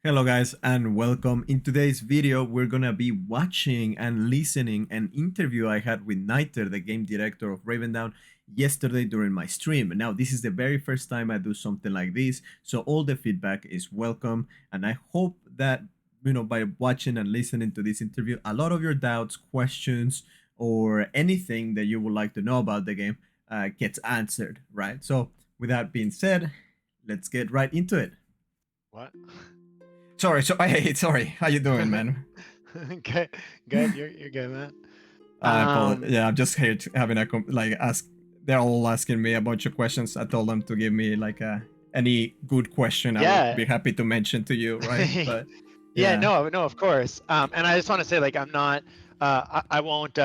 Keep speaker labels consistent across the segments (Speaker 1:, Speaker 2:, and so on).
Speaker 1: Hello guys and welcome. In today's video we're gonna be watching and listening an interview I had with Niter, the game director of Ravendawn, yesterday during my stream. Now this is the very first time I do something like this, so all the feedback is welcome, and I hope that by watching and listening to this interview, a lot of your doubts, questions, or anything that you would like to know about the game gets answered, right? So with that being said, let's get right into it.
Speaker 2: What?
Speaker 1: Sorry, sorry. How you doing, man?
Speaker 2: Good. You're good, man.
Speaker 1: I apologize. Yeah, I'm just here to having a ask. They're all asking me a bunch of questions. I told them to give me any good question. I would
Speaker 2: Yeah.
Speaker 1: be happy to mention to you, right? But
Speaker 2: Yeah.
Speaker 1: yeah,
Speaker 2: No. Of course. And I just want to say, I'm not. I won't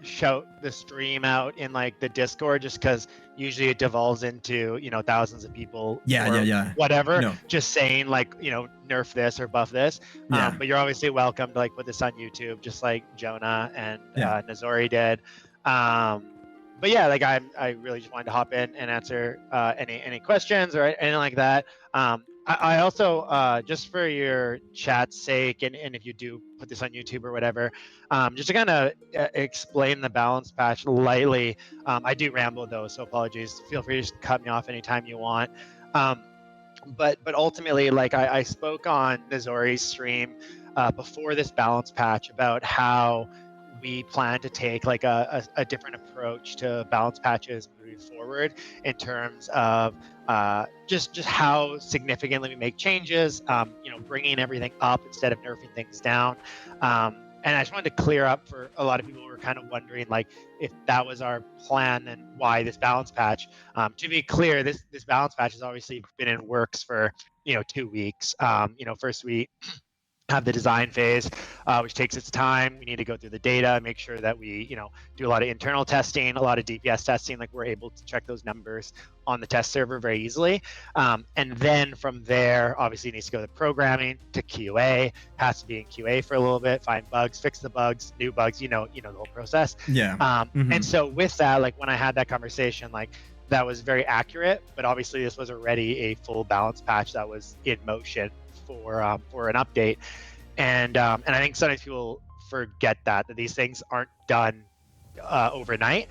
Speaker 2: shout the stream out in the Discord just because usually it devolves into thousands of people or
Speaker 1: yeah.
Speaker 2: whatever
Speaker 1: No,
Speaker 2: just saying nerf this or buff this.
Speaker 1: yeah,
Speaker 2: But you're obviously welcome to put this on YouTube just like Jonah and
Speaker 1: yeah.
Speaker 2: Nazori did. But yeah, I really just wanted to hop in and answer any questions or anything like that. I also, just for your chat's sake, and if you do put this on YouTube or whatever, just to kind of explain the balance patch lightly. I do ramble though, so apologies. Feel free to just cut me off anytime you want. But ultimately, I spoke on Nazori's stream before this balance patch about how we plan to take a different approach to balance patches moving forward in terms of just how significantly we make changes, bringing everything up instead of nerfing things down. And I just wanted to clear up for a lot of people who were kind of wondering if that was our plan and why this balance patch. To be clear, this balance patch has obviously been in works for 2 weeks. First we have the design phase, which takes its time. We need to go through the data, make sure that we, do a lot of internal testing, a lot of DPS testing. We're able to check those numbers on the test server very easily. And then from there, obviously, it needs to go to programming to QA. Has to be in QA for a little bit, find bugs, fix the bugs, new bugs. You know the whole process.
Speaker 1: Yeah.
Speaker 2: And so with that, when I had that conversation, that was very accurate. But obviously, this was already a full balance patch that was in motion for an update, and I think sometimes people forget that these things aren't done overnight.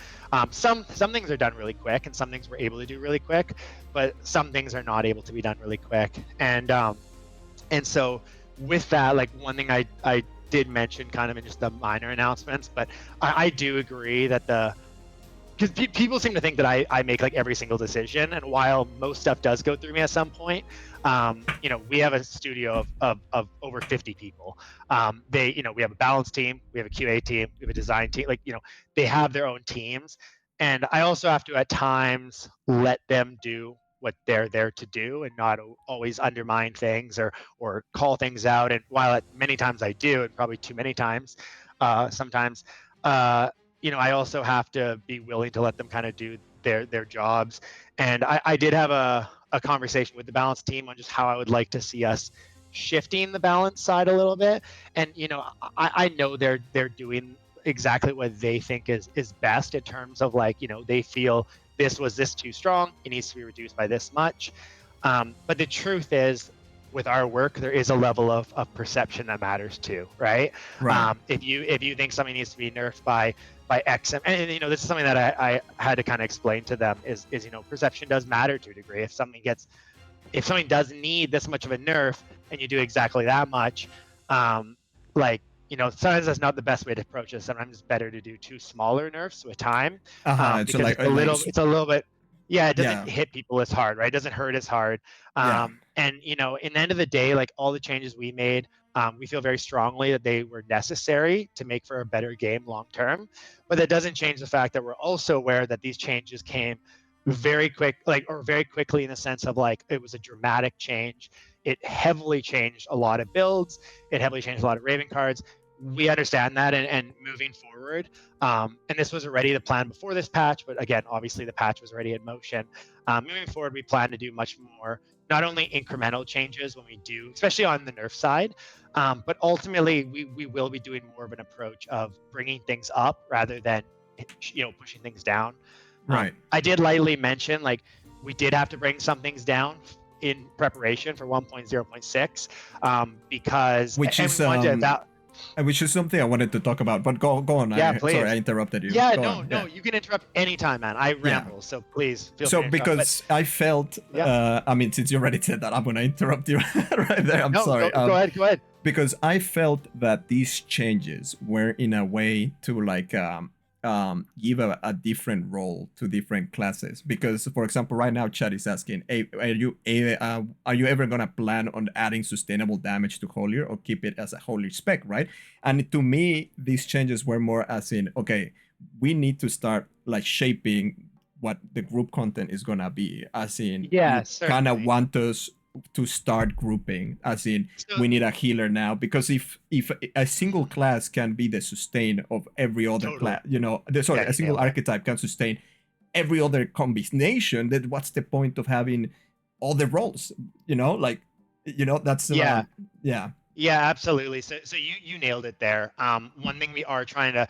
Speaker 2: Some things are done really quick, and some things we're able to do really quick, but some things are not able to be done really quick. And so with that, one thing I did mention kind of in just the minor announcements, but I do agree that because people seem to think that I make every single decision, and while most stuff does go through me at some point, we have a studio of over 50 people. We have a balance team, we have a QA team, we have a design team. They have their own teams, and I also have to at times let them do what they're there to do and not always undermine things or call things out. And while many times I do, and probably too many times, sometimes. I also have to be willing to let them kind of do their jobs. And I did have a conversation with the balance team on just how I would like to see us shifting the balance side a little bit. And I know they're doing exactly what they think is best in terms of they feel this too strong, it needs to be reduced by this much. But the truth is, with our work, there is a level of perception that matters too, right?
Speaker 1: Right.
Speaker 2: If you think something needs to be nerfed by X, and this is something that I had to kind of explain to them is perception does matter to a degree. If something does need this much of a nerf and you do exactly that much, sometimes that's not the best way to approach it. Sometimes it's better to do 2 smaller nerfs with time,
Speaker 1: So
Speaker 2: because it's a little bit. Yeah, it doesn't hit people as hard, right? It doesn't hurt as hard.
Speaker 1: Yeah.
Speaker 2: And in the end of the day, all the changes we made, we feel very strongly that they were necessary to make for a better game long term. But that doesn't change the fact that we're also aware that these changes came very quickly, in the sense of it was a dramatic change. It heavily changed a lot of builds. It heavily changed a lot of Raven cards. We understand that, and moving forward, and this was already the plan before this patch, but again, obviously the patch was already in motion. Moving forward, we plan to do much more, not only incremental changes when we do, especially on the nerf side, but ultimately we will be doing more of an approach of bringing things up rather than pushing things down.
Speaker 1: Right.
Speaker 2: I did lightly mention we did have to bring some things down in preparation for 1.0.6, because
Speaker 1: which
Speaker 2: and
Speaker 1: is
Speaker 2: we wanted to
Speaker 1: which is something I wanted to talk about. But go on.
Speaker 2: Yeah,
Speaker 1: Sorry,
Speaker 2: please.
Speaker 1: I interrupted you.
Speaker 2: Yeah,
Speaker 1: Go
Speaker 2: no,
Speaker 1: on.
Speaker 2: no, you can interrupt anytime, man. I ramble, so please feel
Speaker 1: So
Speaker 2: free to interrupt.
Speaker 1: because I felt, I mean, since you already said that, I'm gonna interrupt you right there. I'm sorry.
Speaker 2: Go ahead.
Speaker 1: Because I felt that these changes were in a way to like give a different role to different classes. Because, for example, right now Chad is asking, hey, are you ever gonna plan on adding sustainable damage to Holier or keep it as a Holier spec, right? And to me, these changes were more as in, okay, we need to start like shaping what the group content is gonna be, as in you kind of want us to start grouping, as in we need a healer now, because if a single class can be the sustain of every other class, you know, a single archetype can sustain every other combination, then what's the point of having all the roles, you know, like, you know, that's
Speaker 2: yeah, absolutely. So you nailed it there. One thing we are trying to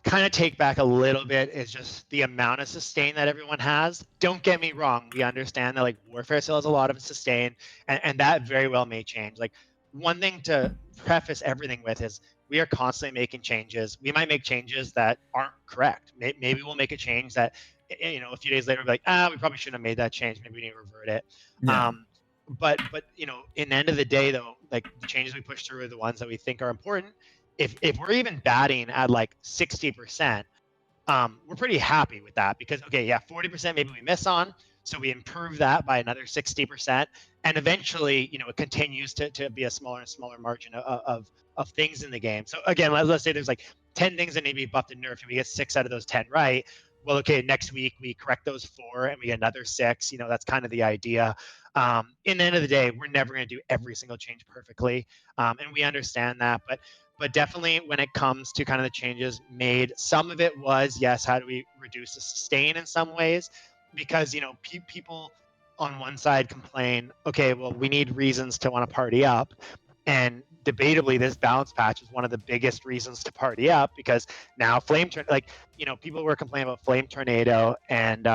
Speaker 2: kind of take back a little bit is just the amount of sustain that everyone has. Don't get me wrong, we understand that like warfare still has a lot of sustain, and that very well may change. Like, one thing to preface everything with is we are constantly making changes. We might make changes that aren't correct. Maybe we'll make a change that, you know, a few days later we'll be like, we probably shouldn't have made that change, maybe we need to revert it. But you know, in the end of the day though, like, the changes we push through are the ones that we think are important. If we're even batting at like 60%, we're pretty happy with that, because 40% maybe we miss on, so we improve that by another 60%, and eventually, you know, it continues to be a smaller and smaller margin of things in the game. So again, let's say there's like 10 things that need to be buffed and nerfed, and we get 6 out of those 10 right. Well, okay, next week we correct those 4 and we get another 6. You know, that's kind of the idea. In the end of the day, we're never going to do every single change perfectly, and we understand that, but definitely when it comes to kind of the changes made, some of it was, yes, how do we reduce the sustain in some ways? Because, you know, people on one side complain, okay, well, we need reasons to want to party up. And debatably, this balance patch is one of the biggest reasons to party up, because now people were complaining about Flame Tornado, and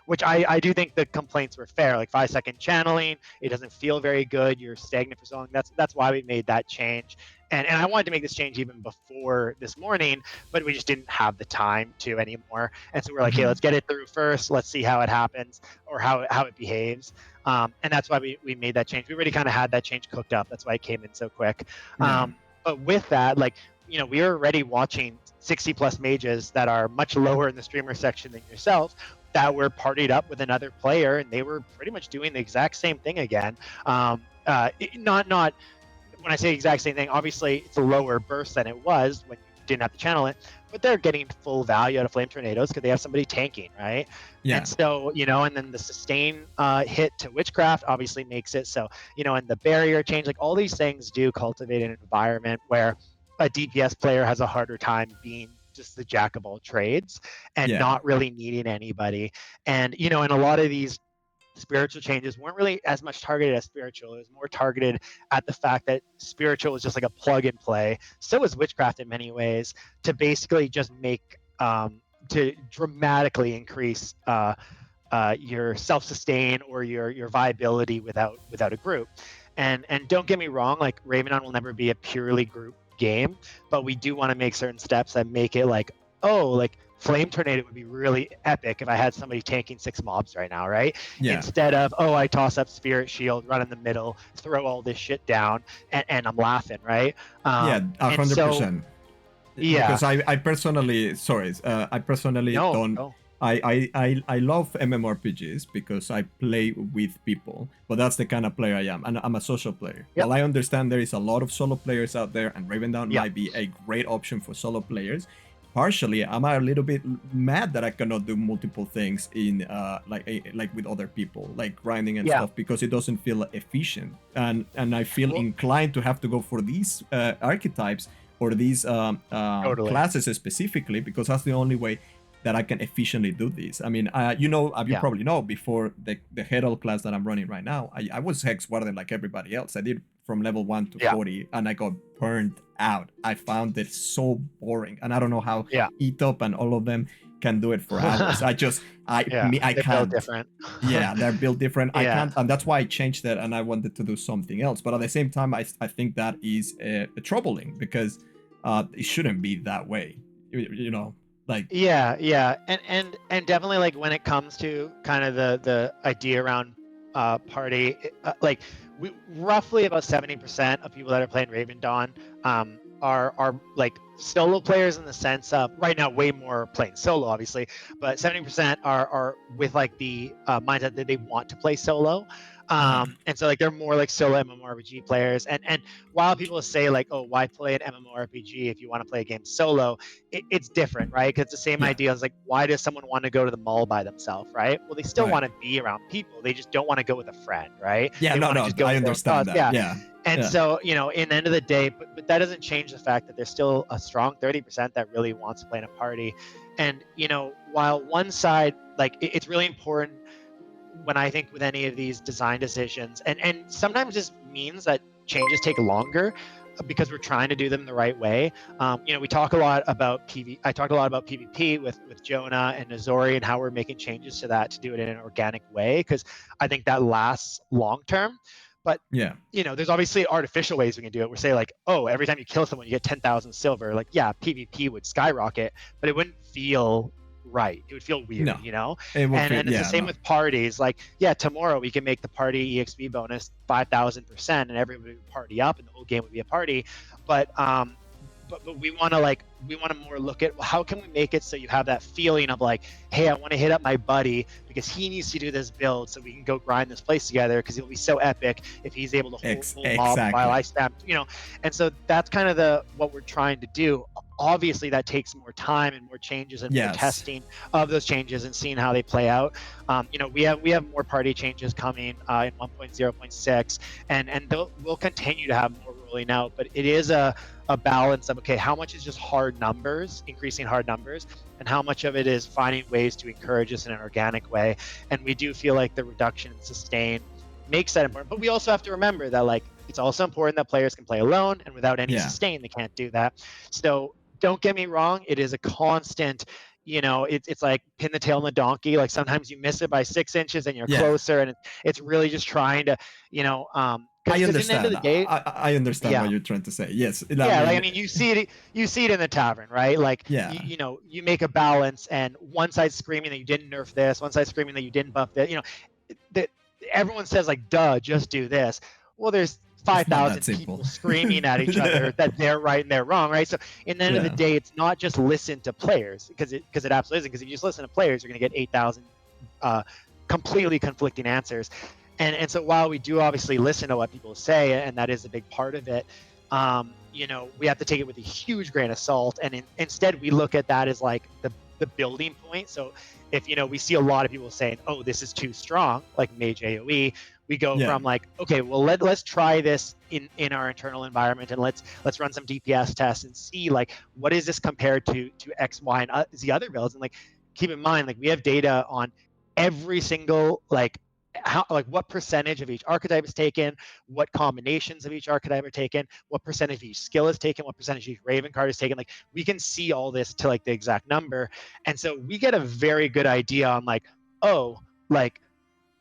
Speaker 2: which I do think the complaints were fair. Like 5-second channeling, it doesn't feel very good. You're stagnant for so long. That's why we made that change. And I wanted to make this change even before this morning, but we just didn't have the time to anymore. And so we're like, hey, let's get it through first. Let's see how it happens, or how it behaves. And that's why we made that change. We already kind of had that change cooked up. That's why it came in so quick. But with that, like, you know, we are already watching 60 plus mages that are much lower in the streamer section than yourself, that were partied up with another player, and they were pretty much doing the exact same thing again. Not when I say exact same thing, obviously it's a lower burst than it was when you didn't have to channel it, but they're getting full value out of Flame Tornadoes because they have somebody tanking, right? And so, you know, and then the sustain hit to Witchcraft obviously makes it so, you know, and the barrier change, like all these things do cultivate an environment where a DPS player has a harder time being just the jack of all trades and not really needing anybody. And, you know, and a lot of these spiritual changes weren't really as much targeted as spiritual. It was more targeted at the fact that spiritual was just like a plug and play. So is witchcraft in many ways, to basically just make to dramatically increase your self-sustain or your viability without a group. And don't get me wrong, like Ravendawn will never be a purely group game, but we do want to make certain steps that make it like, Flame Tornado would be really epic if I had somebody tanking 6 mobs right now, right? Instead of, I toss up Spirit Shield, run in the middle, throw all this shit down, and I'm laughing, right?
Speaker 1: 100%. Because I personally, I love MMORPGs because I play with people, but that's the kind of player I am, and I'm a social player. While I understand there is a lot of solo players out there, and Ravendawn might be a great option for solo players, partially I'm a little bit mad that I cannot do multiple things in like with other people, like grinding and stuff, because it doesn't feel efficient, and I feel inclined to have to go for these archetypes or these classes specifically, because that's the only way that I can efficiently do this. I mean, you probably know, before the Herald class that I'm running right now, I was Hex Warden like everybody else. I did from level 1 to 40, and I got burnt out. I found it so boring, and I don't know how ETOP and all of them can do it for hours. I
Speaker 2: they're built
Speaker 1: can't.
Speaker 2: different.
Speaker 1: Yeah, they're built different. I
Speaker 2: Yeah.
Speaker 1: can't, and that's why I changed that, and I wanted to do something else. But at the same time, I think that is troubling, because it shouldn't be that way. You know, like
Speaker 2: Yeah, and definitely, like, when it comes to kind of the idea around party, like, we roughly about 70% of people that are playing Ravendawn are like solo players, in the sense of right now way more playing solo, obviously, but 70% are with like the mindset that they want to play solo. And so, like, they're more like solo MMORPG players, and while people say like, oh, why play an MMORPG if you want to play a game solo, it's different, right? Because it's the same idea as like, why does someone want to go to the mall by themselves, right? Well, they still want to be around people, they just don't want to go with a friend, right?
Speaker 1: Yeah,
Speaker 2: they
Speaker 1: no,
Speaker 2: just go
Speaker 1: I
Speaker 2: with
Speaker 1: understand that. Yeah.
Speaker 2: And so, you know, in the end of the day, but that doesn't change the fact that there's still a strong 30% that really wants to play in a party. And, you know, while one side, like, it's really important when I think with any of these design decisions, and sometimes this means that changes take longer because we're trying to do them the right way. You know, we talk a lot about I talked a lot about PvP with Jonah and Nazori, and how we're making changes to that to do it in an organic way, because I think that lasts long term. But
Speaker 1: yeah,
Speaker 2: you know, there's obviously artificial ways we can do it. We're saying like, oh, every time you kill someone, you get 10,000 silver. Like, yeah, PvP would skyrocket, but it wouldn't feel right. It would feel weird, you know? And it's the same with parties. Like, yeah, tomorrow we can make the party EXP bonus 5,000%, and everybody would party up, and the whole game would be a party. But we want to more look at how can we make it so you have that feeling of like, hey, I want to hit up my buddy because he needs to do this build so we can go grind this place together, because he'll be so epic if he's able to hold mob while I spam, you know. And so that's kind of what we're trying to do. Obviously that takes more time and more changes and more testing of those changes and seeing how they play out. You know, we have more party changes coming in 1.0.6, and we'll continue to have more rolling out, but it is a balance of, okay, how much is just hard numbers, increasing hard numbers, and how much of it is finding ways to encourage us in an organic way. And we do feel like the reduction in sustain makes that important, but we also have to remember that, like, it's also important that players can play alone, and without any sustain they can't do that. So don't get me wrong, it is a constant, you know, it's like pin the tail on the donkey. Like, sometimes you miss it by 6 inches and you're closer, and it's really just trying to, you know,
Speaker 1: I understand.
Speaker 2: At the end of the day,
Speaker 1: I understand what you're trying to say. Yes.
Speaker 2: I mean, you see it in the tavern, right? Like, you know, you make a balance, and one side's screaming that you didn't nerf this, one side's screaming that you didn't buff that. You know, everyone says like, "Duh, just do this." Well, there's 5,000 people screaming at each other that they're right and they're wrong, right? So, in the end of the day, it's not just listen to players, because it absolutely isn't. Because if you just listen to players, you're going to get 8,000 completely conflicting answers. And so while we do obviously listen to what people say, and that is a big part of it, you know, we have to take it with a huge grain of salt. And instead, we look at that as like the building point. So if, you know, we see a lot of people saying, oh, this is too strong, like Mage AoE, we go from like, okay, well, let's try this in our internal environment, and let's run some DPS tests and see, like, what is this compared to X, Y, and the other builds. And like, keep in mind, like, we have data on every single, like, what percentage of each archetype is taken, what combinations of each archetype are taken, what percentage of each skill is taken, what percentage of each Raven card is taken. Like, we can see all this to like the exact number, and so we get a very good idea on like, oh, like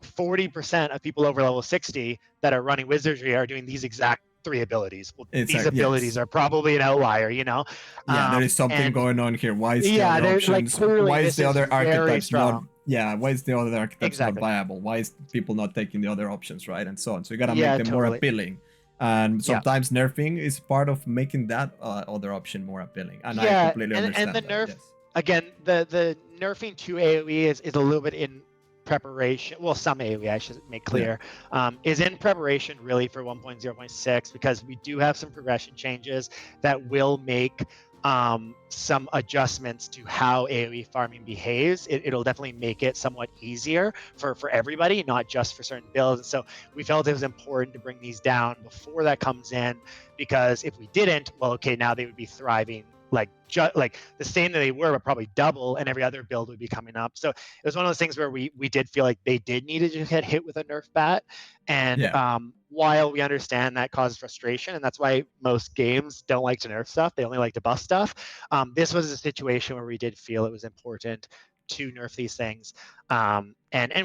Speaker 2: 40% of people over level 60 that are running wizardry are doing these exact 3 abilities. Well, these abilities are probably an outlier, you know.
Speaker 1: There is something going on here. Why is the other options?
Speaker 2: Like,
Speaker 1: why is the other archetypes not?
Speaker 2: Yeah,
Speaker 1: why is the other archetypes not viable? Why is people not taking the other options, right? And so on. So you gotta make them more appealing. And sometimes nerfing is part of making that other option more appealing. And I completely understand.
Speaker 2: And the nerf, again, the nerfing to AoE is a little bit in preparation. Well, some AoE, I should make clear, is in preparation really for 1.0.6, because we do have some progression changes that will make some adjustments to how AoE farming behaves. It'll definitely make it somewhat easier for everybody, not just for certain builds. And so we felt it was important to bring these down before that comes in, because if we didn't, well, okay, now they would be thriving like the same that they were, but probably double, and every other build would be coming up. So it was one of those things where we did feel like they did need to get hit with a nerf bat. And while we understand that causes frustration, and that's why most games don't like to nerf stuff, they only like to buff stuff. This was a situation where we did feel it was important to nerf these things, and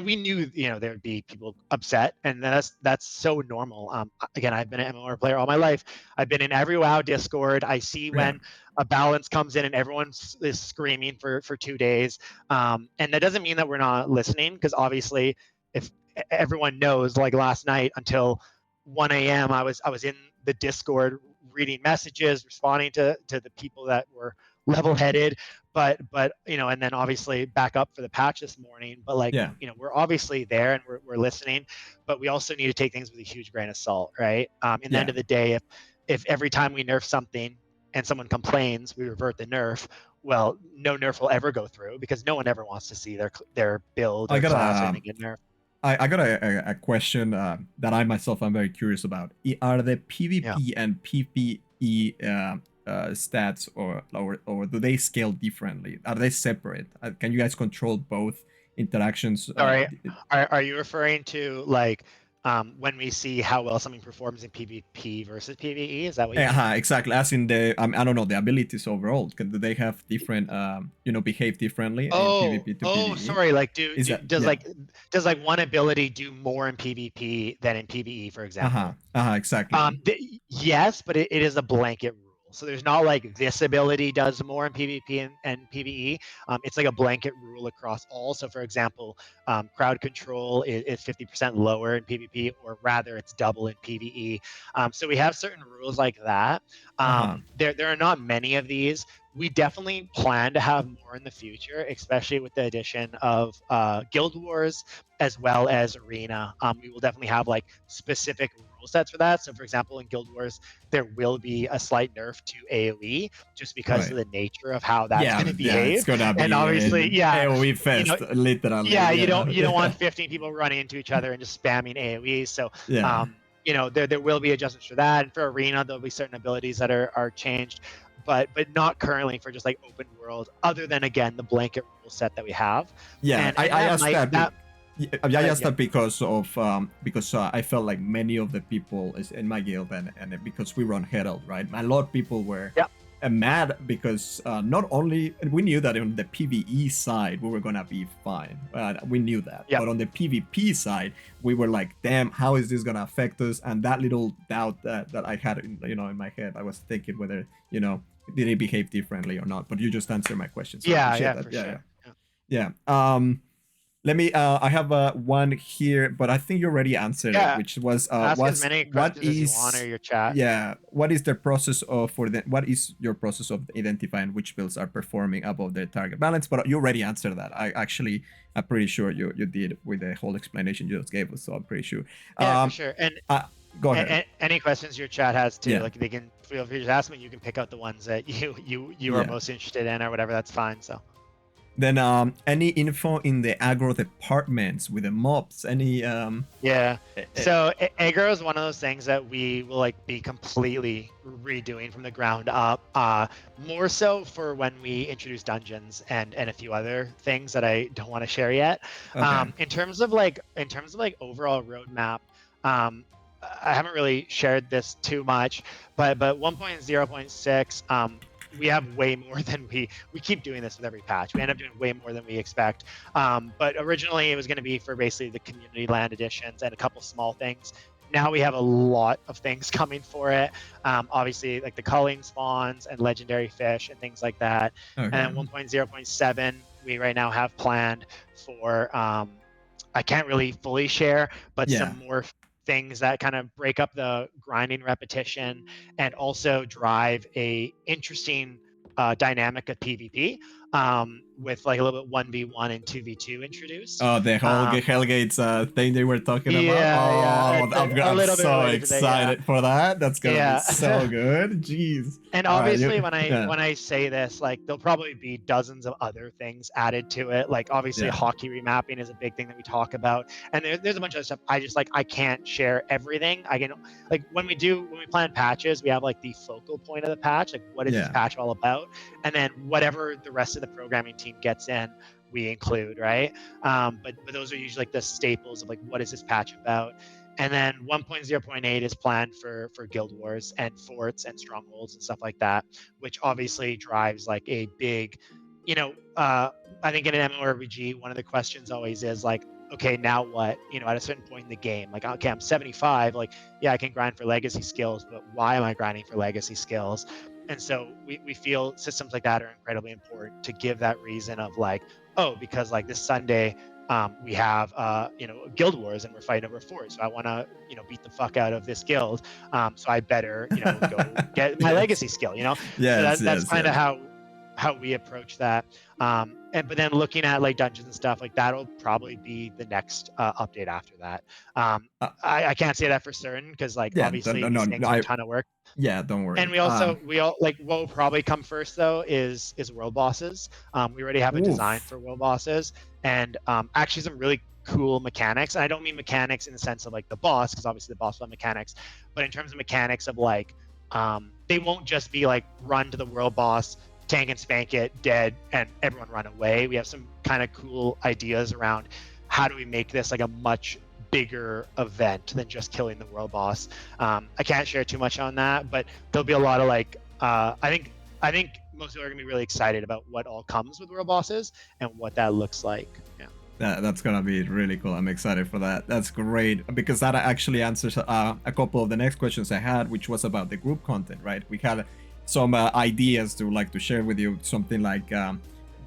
Speaker 2: we knew there would be people upset, and that's so normal. Again, I've been an MMOR player all my life. I've been in every WoW Discord. I see when a balance comes in and everyone is screaming for 2 days, and that doesn't mean that we're not listening, because obviously if everyone knows, like last night until 1 a.m. I was in the Discord reading messages, responding to the people that were level-headed, but and then obviously back up for the patch this morning. But we're obviously there and we're listening, but we also need to take things with a huge grain of salt, right? In the end of the day, if every time we nerf something and someone complains, we revert the nerf, well, no nerf will ever go through, because no one ever wants to see their build or class or anything get nerfed.
Speaker 1: I got a question that I myself am very curious about. Are the PvP and PvE stats or do they scale differently? Are they separate? Can you guys control both interactions?
Speaker 2: Sorry, are you referring to when we see how well something performs in PvP versus PvE? Is that what you mean?
Speaker 1: Exactly. As in the I don't know, the abilities overall. Do they have different behave differently in PvP to PvE?
Speaker 2: Oh, sorry. Does one ability do more in PvP than in PvE, for example?
Speaker 1: Exactly.
Speaker 2: Yes, but it is a blanket rule. So there's not like this ability does more in PvP and PvE. It's like a blanket rule across all. So for example, crowd control is 50% lower in PvP, or rather it's double in PvE. So we have certain rules like that. There are not many of these. We definitely plan to have more in the future, especially with the addition of Guild Wars as well as Arena. We will definitely have specific rule sets for that. So for example, in Guild Wars, there will be a slight nerf to AoE, just because of the nature of how that's going to behave.
Speaker 1: It's gonna be,
Speaker 2: and obviously,
Speaker 1: AoE fest, literally.
Speaker 2: You don't want 15 people running into each other and just spamming AoE. So there will be adjustments for that. And for Arena, there'll be certain abilities that are changed, but not currently for just open world, other than again the blanket rule set that we have.
Speaker 1: I asked that. I asked that because I felt like many of the people in my guild and because we run Herald, right? A lot of people were mad because not only we knew that on the PvE side we were gonna be fine, we knew that, but on the PvP side we were like, damn, how is this gonna affect us? And that little doubt that I had in my head, I was thinking whether did it behave differently or not. But you just answered my question. So let me I have one here, but I think you already answered it, which was
Speaker 2: ask as many questions as you want, or your chat.
Speaker 1: What is the process of what is your process of identifying which builds are performing above their target balance? But you already answered that. I'm pretty sure you did with the whole explanation you just gave us, so I'm pretty sure.
Speaker 2: For sure. And
Speaker 1: go ahead.
Speaker 2: Any questions your chat has too, they can feel free to ask me. You can pick out the ones that you are most interested in or whatever. That's fine. So
Speaker 1: then any info in the aggro departments with the mobs? Any
Speaker 2: so aggro is one of those things that we will be completely redoing from the ground up, more so for when we introduce dungeons and a few other things that I don't want to share yet. In terms of overall roadmap, I haven't really shared this too much, but 1.0.6, we have way more than we keep doing this with every patch. We end up doing way more than we expect. But originally it was going to be for basically the community land editions and a couple small things. Now we have a lot of things coming for it. Obviously like the culling spawns and legendary fish and things like that. And then 1.0.7 we right now have planned for, I can't really fully share, but some more things that kind of break up the grinding repetition and also drive a interesting dynamic of PvP. with like a little bit 1v1 and 2v2 introduced.
Speaker 1: Oh, the whole Hellgates thing they were talking about.
Speaker 2: Yeah,
Speaker 1: Oh,
Speaker 2: a
Speaker 1: I'm
Speaker 2: little bit
Speaker 1: so
Speaker 2: related to that,
Speaker 1: excited for that. That's gonna be
Speaker 2: yeah.
Speaker 1: so good. Jeez.
Speaker 2: And
Speaker 1: All right,
Speaker 2: obviously, when
Speaker 1: yeah.
Speaker 2: I say this, like there'll probably be dozens of other things added to it. Like obviously,
Speaker 1: Yeah.
Speaker 2: hockey remapping is a big thing that we talk about, and there's a bunch of other stuff. I just I can't share everything. I can like when we plan patches, we have like the focal point of the patch, like what is this patch all about, and then whatever the rest of the programming team gets in, we include, right? But those are usually like the staples of like what is this patch about. And then 1.0.8 is planned for guild wars and forts and strongholds and stuff like that, which obviously drives like a big, I think in an MMORPG, one of the questions always is like, okay, now what? At a certain point in the game, like, okay, I'm 75, like, yeah, I can grind for legacy skills, but why am I grinding for legacy skills? And so we feel systems like that are incredibly important to give that reason of like, oh, because like this Sunday, we have guild wars and we're fighting over forts, so I want to beat the fuck out of this guild, so I better go get my legacy skill,
Speaker 1: Yes,
Speaker 2: so that's kind of how we approach that. But then looking at like dungeons and stuff like that'll probably be the next update after that. I can't say that for certain because like obviously these things are a ton of work.
Speaker 1: Yeah, don't worry.
Speaker 2: And we all like what will probably come first though is world bosses. We already have a design for world bosses, and actually some really cool mechanics. And I don't mean mechanics in the sense of like the boss, because obviously the boss will have mechanics, but in terms of mechanics of like they won't just be like run to the world boss, tank and spank it, dead, and everyone run away. We have some kind of cool ideas around how do we make this like a much bigger event than just killing the world boss. I can't share too much on that, but there'll be a lot of like I think most people are gonna be really excited about what all comes with world bosses and what that looks like. Yeah.
Speaker 1: That's gonna be really cool. I'm excited for that. That's great, because that actually answers a couple of the next questions I had, which was about the group content, right? We had some ideas to share with you, something like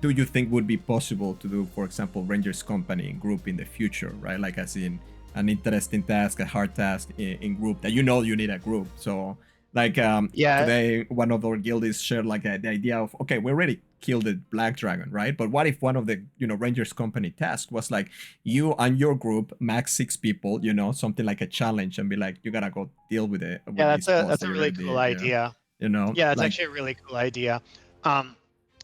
Speaker 1: do you think would be possible to do, for example, Rangers Company in group in the future, right? Like as in an interesting task, a hard task in group that you need a group. So like today one of our guildies shared like the idea of, okay, we already killed the black dragon, right? But what if one of the Rangers Company task was like you and your group, max 6 people, something like a challenge, and be like, you gotta go deal with it.
Speaker 2: Yeah, that's a really cool idea. Yeah, that's actually a really cool idea.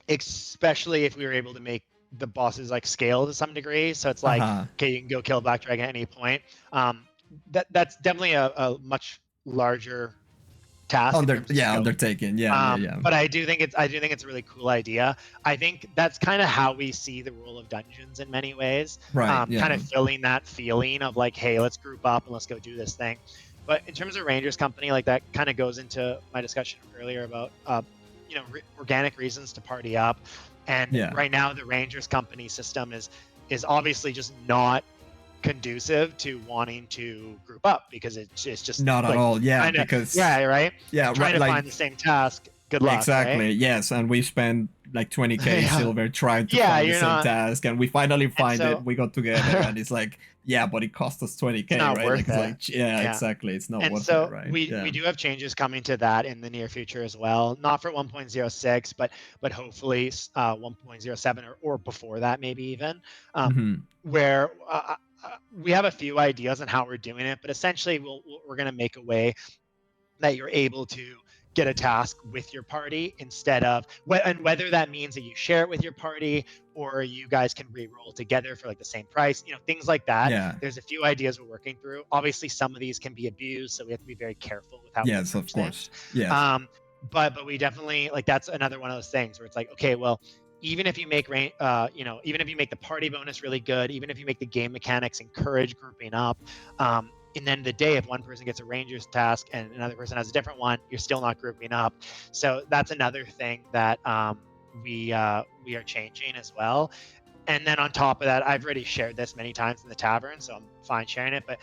Speaker 2: Especially if we were able to make the bosses like scale to some degree, so it's like okay, you can go kill Black Dragon at any point. That's definitely a much larger task.
Speaker 1: Undertaking.
Speaker 2: But I do think it's a really cool idea. I think that's kind of how we see the role of dungeons in many ways.
Speaker 1: Right.
Speaker 2: Kind of filling that feeling of like, hey, let's group up and let's go do this thing. But in terms of Rangers Company, like that kind of goes into my discussion earlier about organic reasons to party up. And right now the Rangers Company system is obviously just not conducive to wanting to group up, because it's just
Speaker 1: not at all. Right.
Speaker 2: Trying to find the same task. Good luck.
Speaker 1: Exactly.
Speaker 2: Right?
Speaker 1: Yes, and we spend like 20k silver trying to find the same task, and we finally find it. We got together, and it's like, but it cost us 20k,
Speaker 2: it's not
Speaker 1: right?
Speaker 2: Worth it.
Speaker 1: Like, exactly. It's not worth it, right?
Speaker 2: We do have changes coming to that in the near future as well. Not for 1.06, but hopefully 1.07 or before that, maybe even, where we have a few ideas on how we're doing it, but essentially we're going to make a way that you're able to get a task with your party instead of, and whether that means that you share it with your party or you guys can re-roll together for like the same price, things like that.
Speaker 1: Yeah.
Speaker 2: There's a few ideas we're working through. Obviously, some of these can be abused, so we have to be very careful with how we approach
Speaker 1: of course.
Speaker 2: things.
Speaker 1: Yes.
Speaker 2: But we definitely, like, that's another one of those things where it's like, okay, well, even if you make even if you make the party bonus really good, even if you make the game mechanics encourage grouping up, and then the day, if one person gets a Rangers task and another person has a different one, you're still not grouping up. So that's another thing that we are changing as well. And then on top of that, I've already shared this many times in the tavern, so I'm fine sharing it, but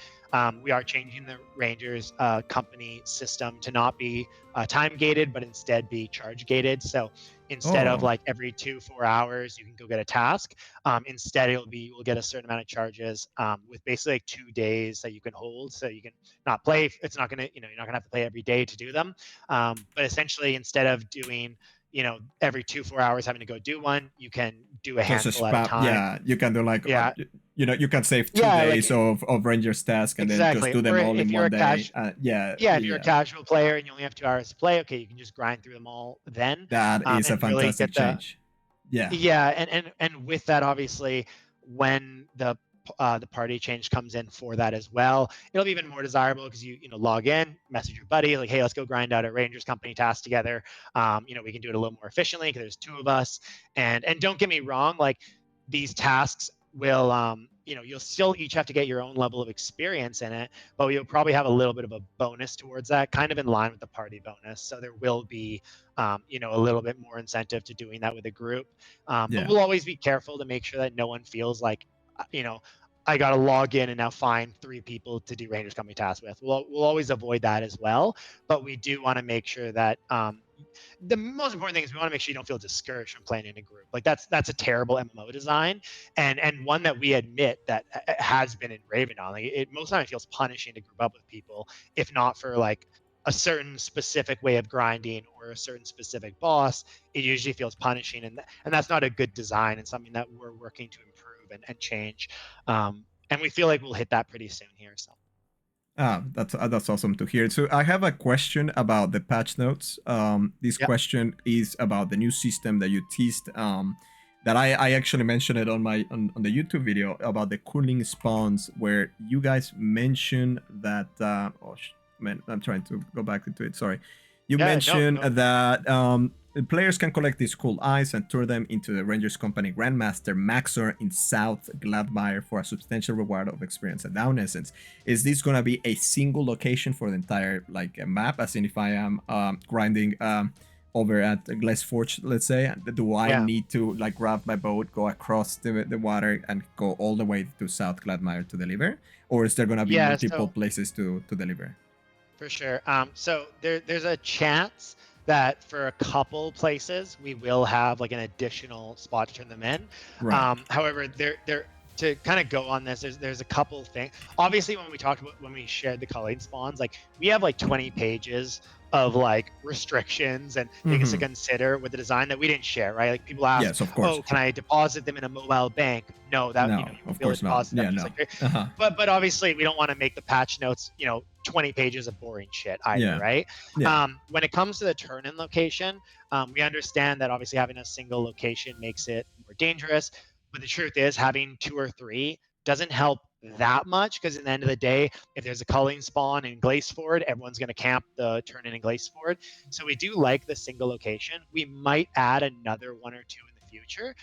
Speaker 2: we are changing the Rangers company system to not be time gated, but instead be charge gated. So instead of like every 2-4 hours, you can go get a task. Instead, you'll get a certain amount of charges with basically like 2 days that you can hold. So you can not play. It's not gonna, you're not gonna have to play every day to do them. But essentially, instead of doing every 2-4 hours having to go do one. You can do a
Speaker 1: Just a
Speaker 2: handful at a
Speaker 1: spam.
Speaker 2: time.
Speaker 1: Yeah, you can do like
Speaker 2: Yeah.
Speaker 1: you can save 2
Speaker 2: Yeah,
Speaker 1: days of Rangers task and then just
Speaker 2: exactly.
Speaker 1: do them
Speaker 2: Or
Speaker 1: all
Speaker 2: if
Speaker 1: in
Speaker 2: you're
Speaker 1: one
Speaker 2: a
Speaker 1: day.
Speaker 2: if you're a casual player and you only have 2 hours to play, okay, you can just grind through them all then,
Speaker 1: That is a
Speaker 2: and really
Speaker 1: fantastic
Speaker 2: get the
Speaker 1: change. Yeah.
Speaker 2: yeah, and with that, obviously, when the party change comes in for that as well, it'll be even more desirable because you log in, message your buddy like, hey, let's go grind out a Rangers company task together. We can do it a little more efficiently because there's 2 of us. And don't get me wrong, like these tasks will you'll still each have to get your own level of experience in it, but you'll probably have a little bit of a bonus towards that, kind of in line with the party bonus. So there will be a little bit more incentive to doing that with a group. But we'll always be careful to make sure that no one feels like I got to log in and now find 3 people to do Rangers company tasks with. We'll always avoid that as well, but we do want to make sure that the most important thing is we want to make sure you don't feel discouraged from playing in a group. Like that's a terrible MMO design, and one that we admit that has been in Ravendawn. Like most of the time it feels punishing to group up with people, if not for like a certain specific way of grinding or a certain specific boss. It usually feels punishing, and that's not a good design, and something that we're working to improve and change. And we feel like we'll hit that pretty soon here. So.
Speaker 1: That's awesome to hear. So I have a question about the patch notes. This question is about the new system that you teased. That I actually mentioned it on the YouTube video about the Culling Spawns, where you guys mentioned that. Man, I'm trying to go back into it. Sorry, you mentioned that players can collect these cool eyes and turn them into the Rangers Company Grandmaster Maxor in South Gladmire for a substantial reward of experience and down essence. Is this gonna be a single location for the entire map? As in, if I am grinding over at Glesforge, let's say, do I need to grab my boat, go across the water, and go all the way to South Gladmire to deliver, or is there gonna be multiple places to deliver?
Speaker 2: For sure. So there's a chance that for a couple places we will have like an additional spot to turn them in.
Speaker 1: Right.
Speaker 2: However, there to kind of go on this, there's a couple things. Obviously, when we shared the Culling Spawns, like we have like 20 pages of like restrictions and things to consider with the design that we didn't share, right? Like people ask,
Speaker 1: yes, of course.
Speaker 2: oh, can I deposit them in a mobile bank? No,
Speaker 1: of course not. Yeah, no.
Speaker 2: But obviously we don't want to make the patch notes 20 pages of boring shit either, right? When it comes to the turn-in location, we understand that obviously having a single location makes it more dangerous, but the truth is having 2 or 3 doesn't help that much, because at the end of the day, if there's a culling spawn in Glaceford, everyone's going to camp the turn-in Glaceford. So we do like the single location. We might add another 1 or 2 in the future,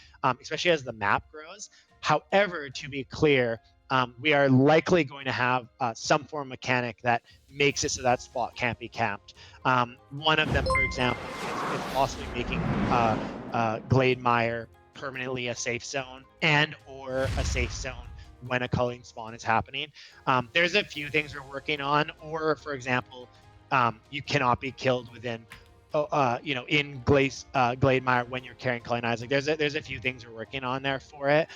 Speaker 2: especially as the map grows. However, to be clear, we are likely going to have some form of mechanic that makes it so that spot can't be camped. One of them, for example, is possibly making Glademire permanently a safe zone and or a safe zone when a culling spawn is happening. There's a few things we're working on, or for example, you cannot be killed within in Glademire when you're carrying culling eyes. Like there's a few things we're working on there for it,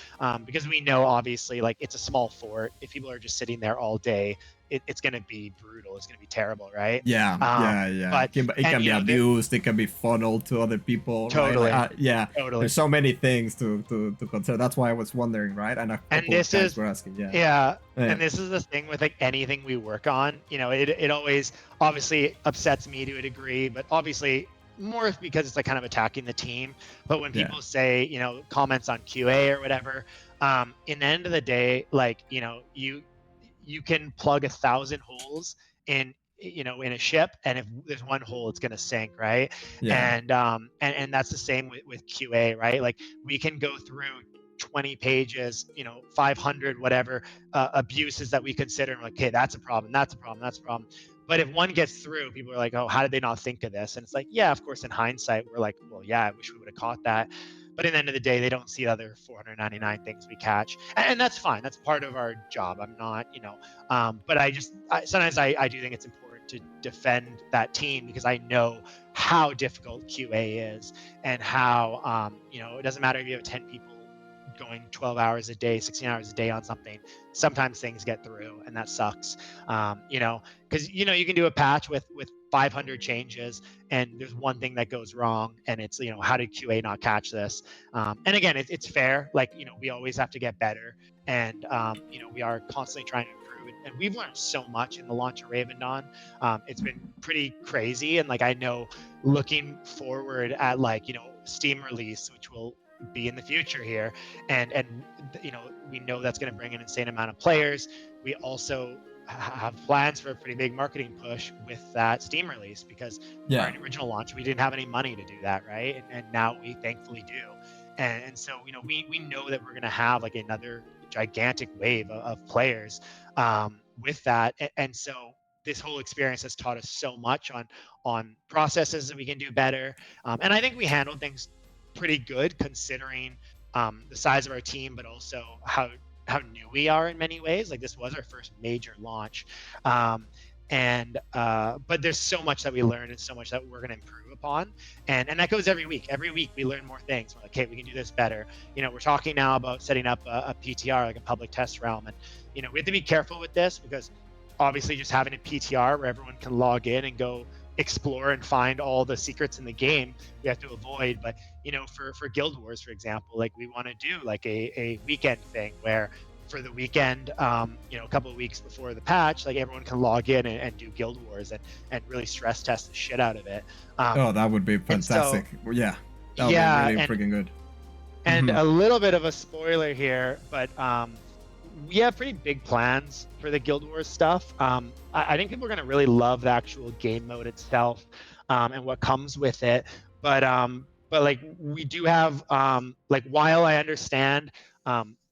Speaker 2: because we know obviously like it's a small fort. If people are just sitting there all day, it's going to be brutal. It's going to be terrible, right?
Speaker 1: Yeah. But it can be abused. It can be funneled to other people.
Speaker 2: Totally.
Speaker 1: Right?
Speaker 2: Totally.
Speaker 1: There's so many things to consider. That's why I was wondering, right? And this is we're asking.
Speaker 2: And this is the thing with like anything we work on. It always obviously upsets me to a degree, but obviously more because it's like kind of attacking the team. But when people say comments on QA or whatever, in the end of the day, like you can plug 1,000 holes in a ship, and if there's one hole, it's going to sink, right? And that's the same with QA, right? Like we can go through 20 pages, 500 whatever abuses that we consider, and we're like, okay, that's a problem, that's a problem, that's a problem. But if one gets through, people are like, oh, how did they not think of this? And it's like, yeah, of course, in hindsight, we're like, well, yeah, I wish we would have caught that. But at the end of the day, they don't see the other 499 things we catch. And that's fine. That's part of our job. I'm not, but sometimes I do think it's important to defend that team, because I know how difficult QA is, and how, it doesn't matter if you have 10 people going 12 hours a day, 16 hours a day on something, sometimes things get through, and that sucks. Because you can do a patch with 500 changes, and there's one thing that goes wrong, and it's how did QA not catch this? And again, it's fair. Like we always have to get better, and we are constantly trying to improve. And we've learned so much in the launch of Ravendawn. It's been pretty crazy, and I know looking forward at Steam release, which will be in the future here, and we know that's going to bring an insane amount of players. We also have plans for a pretty big marketing push with that Steam release, because our original launch, we didn't have any money to do that, right? And now we thankfully do. And so we know that we're going to have another gigantic wave of players with that. And so this whole experience has taught us so much on processes that we can do better. And I think we handled things pretty good, considering the size of our team, but also how new we are in many ways. This was our first major launch. But there's so much that we learned, and so much that we're going to improve upon, and that goes every week. Every week we learn more things. We're like, hey, we can do this better. We're talking now about setting up a PTR, like a public test realm, and we have to be careful with this, because obviously just having a PTR where everyone can log in and go explore and find all the secrets in the game, we have to avoid. But for Guild Wars, for example, we want to do a weekend thing where for the weekend, a couple of weeks before the patch, everyone can log in and do Guild Wars and really stress test the shit out of it.
Speaker 1: That would be fantastic. That would be really freaking good.
Speaker 2: And a little bit of a spoiler here, but we have pretty big plans for the Guild Wars stuff. I think people are going to really love the actual game mode itself and what comes with it. But we do have while I understand,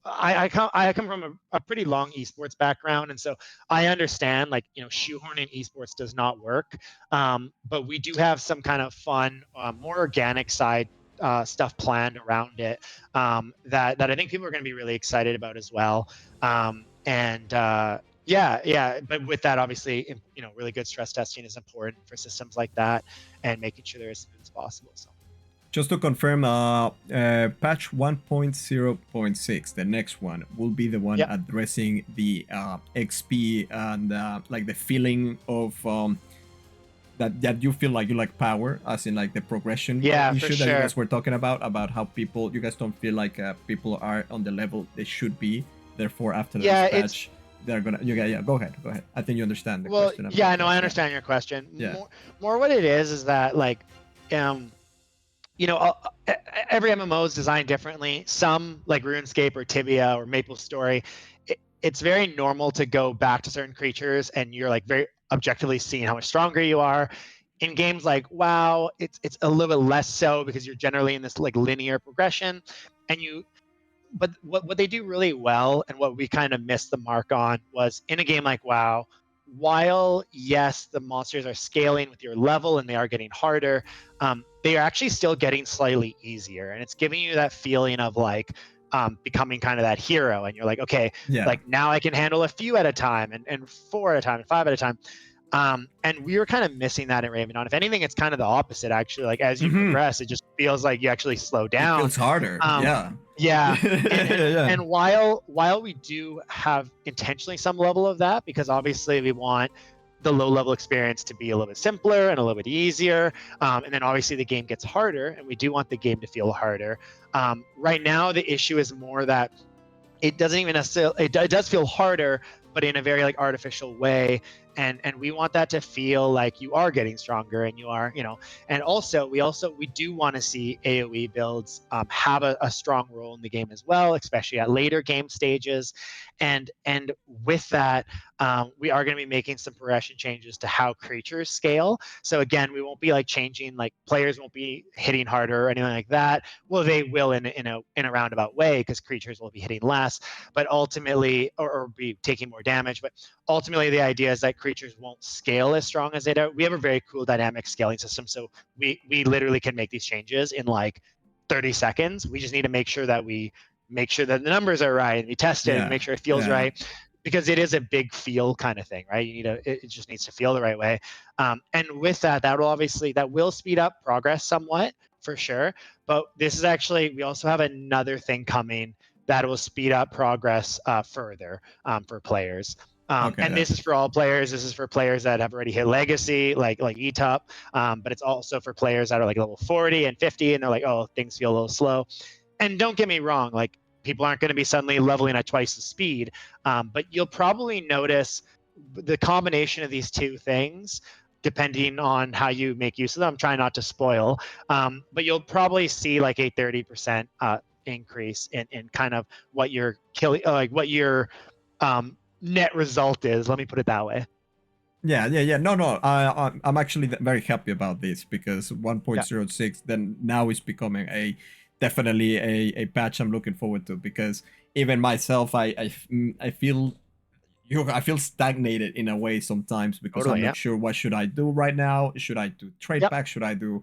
Speaker 2: I come from a pretty long esports background, and so I understand shoehorning esports does not work. But we do have some kind of fun, more organic side stuff planned around it that I think people are going to be really excited about as well. But with that, obviously, really good stress testing is important for systems like that, and making sure they're as smooth as possible. So.
Speaker 1: Just to confirm, patch 1.0.6, the next one, will be the one addressing the XP and the feeling of that you feel you like power, as in the progression issue that you guys were talking about how you guys don't feel like people are on the level they should be. Therefore, after this patch, they're gonna. Go ahead. I think you understand the question.
Speaker 2: I understand your question. More what it is that every MMO is designed differently. Some, like RuneScape or Tibia or MapleStory, it's very normal to go back to certain creatures, and you're very objectively seeing how much stronger you are. In games like WoW, it's a little bit less so, because you're generally in this linear progression, but what they do really well, and what we kind of missed the mark on, was in a game like WoW, while yes, the monsters are scaling with your level and they are getting harder, they are actually still getting slightly easier, and it's giving you that feeling of becoming kind of that hero, and you're okay, now I can handle a few at a time, and 4 at a time, and 5 at a time. And we were kind of missing that in Ravendawn. If anything, it's kind of the opposite, actually. As you progress, it just feels like you actually slow down.
Speaker 1: It feels harder.
Speaker 2: And while we do have intentionally some level of that, because obviously we want the low level experience to be a little bit simpler and a little bit easier, and then obviously the game gets harder, and we do want the game to feel harder. Right now, the issue is more that it doesn't even necessarily, it does feel harder, but in a very artificial way, and we want that to feel like you are getting stronger, and you are, and also we do want to see AoE builds have a strong role in the game as well, especially at later game stages, and with that, we are going to be making some progression changes to how creatures scale. So again, we won't be changing, players won't be hitting harder or anything like that. Well, they will in a roundabout way, because creatures will be hitting less, but ultimately, or be taking more damage. But ultimately, the idea is that creatures won't scale as strong as they do. We have a very cool dynamic scaling system, so we literally can make these changes in 30 seconds. We just need to make sure that the numbers are right, and we test it and make sure it feels right, because it is a big feel kind of thing, right? It just needs to feel the right way. And with that will speed up progress somewhat, for sure. But this is actually, we also have another thing coming that will speed up progress further for players.
Speaker 1: Okay.
Speaker 2: And this is for all players. This is for players that have already hit legacy, like ETUP, but it's also for players that are like level 40 and 50, and they're like, oh, things feel a little slow. And don't get me wrong, like people aren't going to be suddenly leveling at twice the speed, but you'll probably notice the combination of these two things, depending on how you make use of them. I'm trying not to spoil, but you'll probably see like a 30% increase in kind of what your what your net result is. Let me put it that way.
Speaker 1: Yeah. No. I'm actually very happy about this because 1.06 then now is becoming definitely a patch I'm looking forward to, because even myself I feel I feel stagnated in a way sometimes because
Speaker 2: Totally,
Speaker 1: I'm not sure what should I do right now. Should I do trade pack? Should I do,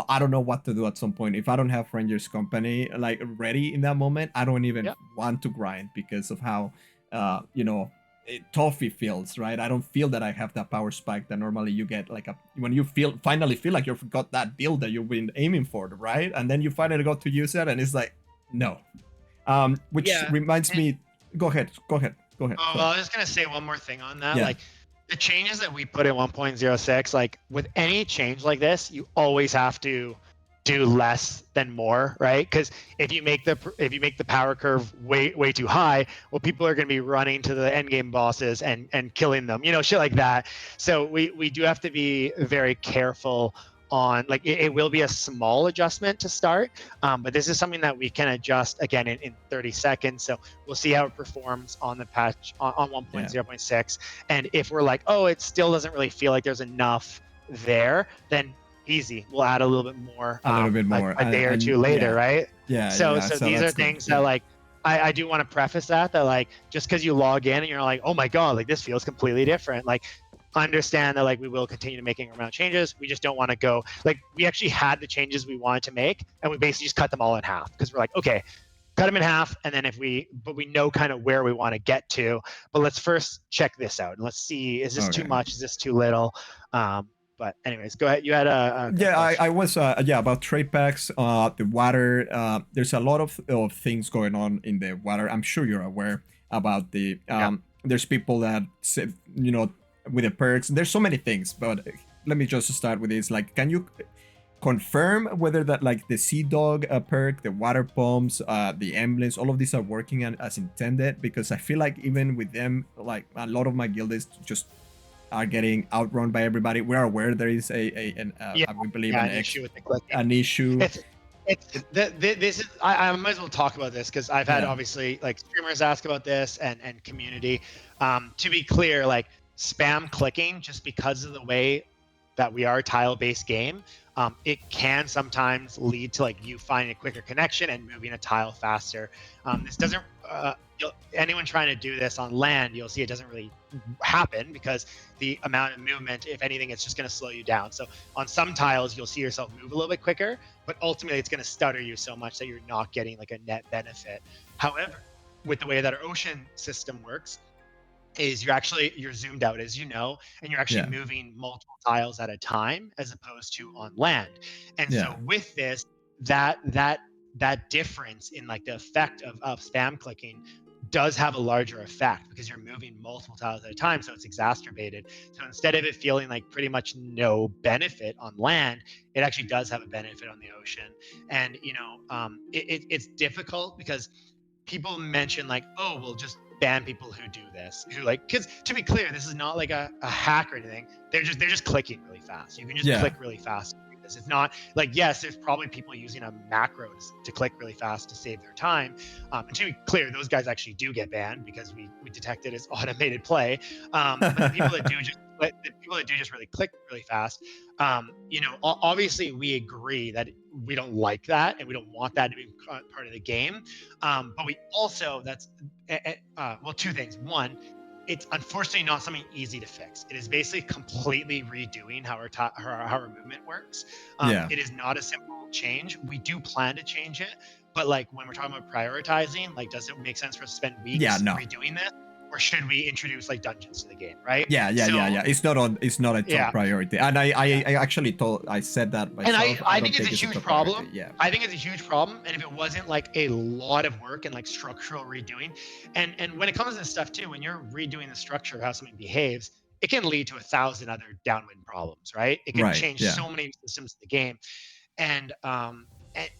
Speaker 1: I don't know what to do at some point. If I don't have Ranger's Company like ready in that moment, I don't even want to grind because of how tough it feels, right? I don't feel that I have that power spike that normally you get like when you finally feel like you've got that build that you've been aiming for, right? And then you finally got to use it and it's like, no. Which reminds me, go ahead.
Speaker 2: Oh, well, I was just gonna say one more thing on that. Like the changes that we put in 1.06, like with any change like this, you always have to do less than more, right? Because if you make the power curve way too high, well, people are going to be running to the end game bosses and killing them, shit like that. So we do have to be very careful on, like, it will be a small adjustment to start, but this is something that we can adjust again in 30 seconds. So we'll see how it performs on the patch on 1.0.6, and if we're like, oh, it still doesn't really feel like there's enough there, then easy, we'll add a little bit more, a day or two later, right? So these are things that, like, I do want to preface that like, just because you log in and you're like, oh my god, like this feels completely different, like, understand that like we will continue making amount of changes. We just don't want to go, like, we actually had the changes we wanted to make and we basically just cut them all in half because we're like, okay, cut them in half, and then but we know kind of where we want to get to, but let's first check this out and let's see, is this too much, is this too little? But anyways, go ahead. You had a
Speaker 1: I was about trade packs, the water. There's a lot of things going on in the water. I'm sure you're aware about the there's people that say, with the perks. There's so many things, but let me just start with this. Like, can you confirm whether that, like, the Sea Dog perk, the water pumps, the emblems, all of these are working as intended? Because I feel like even with them, like, a lot of my guilds just are getting outrun by everybody. We are aware there is an issue with the clicking. An issue.
Speaker 2: This is, I might as well talk about this because I've had obviously like streamers ask about this and community. To be clear, like, spam clicking, just because of the way that we are a tile-based game, it can sometimes lead to like you finding a quicker connection and moving a tile faster. This doesn't anyone trying to do this on land, you'll see it doesn't really happen because the amount of movement, if anything, it's just going to slow you down. So on some tiles you'll see yourself move a little bit quicker, but ultimately it's going to stutter you so much that you're not getting like a net benefit. However, with the way that our ocean system works, is you're zoomed out, as you know, and you're actually moving multiple tiles at a time as opposed to on land. And so with this, that difference in like the effect of spam clicking does have a larger effect because you're moving multiple tiles at a time, so it's exacerbated. So instead of it feeling like pretty much no benefit on land, it actually does have a benefit on the ocean. And it's difficult because people mention like, oh, we'll just ban people who do this, who, like, because to be clear, this is not like a hack or anything. They're just clicking really fast. You can just click really fast. It's not like, yes, there's probably people using a macro to click really fast to save their time. And to be clear, those guys actually do get banned because we detect it as automated play. But the people that do just really click really fast, obviously we agree that we don't like that and we don't want that to be part of the game. But we also, two things. One, it's unfortunately not something easy to fix. It is basically completely redoing how our movement works. It is not a simple change. We do plan to change it, but like when we're talking about prioritizing, like, does it make sense for us to spend weeks redoing this? or should we introduce like dungeons to the game, right?
Speaker 1: Yeah. It's not a top priority, and I actually I said that myself.
Speaker 2: And I think it's a huge problem.
Speaker 1: Priority. Yeah,
Speaker 2: I think it's a huge problem, and if it wasn't like a lot of work and like structural redoing, and when it comes to this stuff too, when you're redoing the structure of how something behaves, it can lead to 1,000 other downwind problems, right? It can change so many systems of the game, and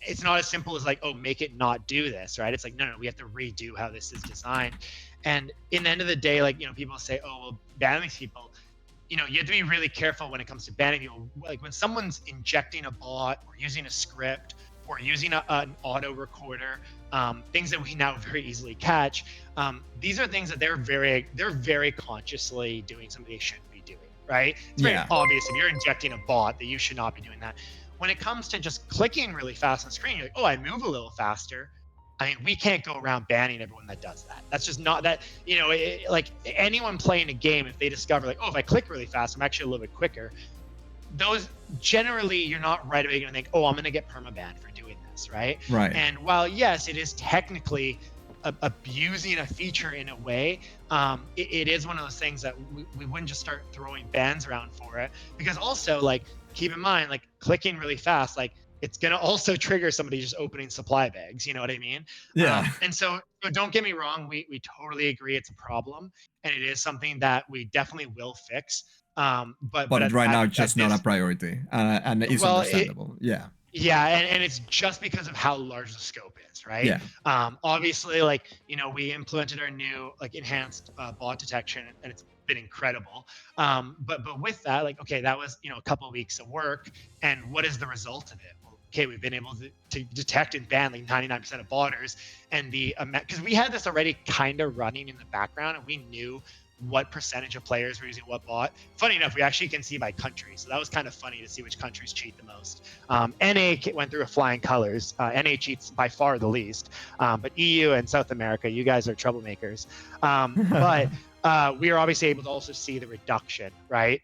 Speaker 2: it's not as simple as like, oh, make it not do this, right? It's like, no, we have to redo how this is designed. And in the end of the day, like, people say, oh, well, ban these people. You have to be really careful when it comes to banning people. Like when someone's injecting a bot or using a script or using an auto recorder, things that we now very easily catch. These are things that they're very consciously doing something they shouldn't be doing, right? It's very obvious if you're injecting a bot that you should not be doing that. When it comes to just clicking really fast on screen, you're like, oh, I move a little faster. I mean, we can't go around banning everyone that does that. That's just not that, like anyone playing a game, if they discover like, oh, if I click really fast, I'm actually a little bit quicker. Those generally, you're not right away going to think, oh, I'm going to get permabanned for doing this, right?
Speaker 1: Right.
Speaker 2: And while, yes, it is technically abusing a feature in a way, it is one of those things that we wouldn't just start throwing bans around for it. Because also, like, keep in mind, like clicking really fast, like it's going to also trigger somebody just opening supply bags. You know what I mean?
Speaker 1: Yeah.
Speaker 2: And so don't get me wrong. We totally agree it's a problem, and it is something that we definitely will fix. But
Speaker 1: right now, it's just not a priority, and it's understandable.
Speaker 2: Yeah, and it's just because of how large the scope is, right?
Speaker 1: Yeah.
Speaker 2: Obviously, like, we implemented our new like enhanced bot detection, and it's been incredible. But with that, like, okay, that was a couple of weeks of work, and what is the result of it? Well, okay, we've been able to detect and ban like 99% of botters, and because we had this already kind of running in the background, and we knew what percentage of players were using what bot. Funny enough, we actually can see by country, so that was kind of funny to see which countries cheat the most. NA went through a flying colors. NA cheats by far the least, but EU and South America, you guys are troublemakers. But we are obviously able to also see the reduction, right?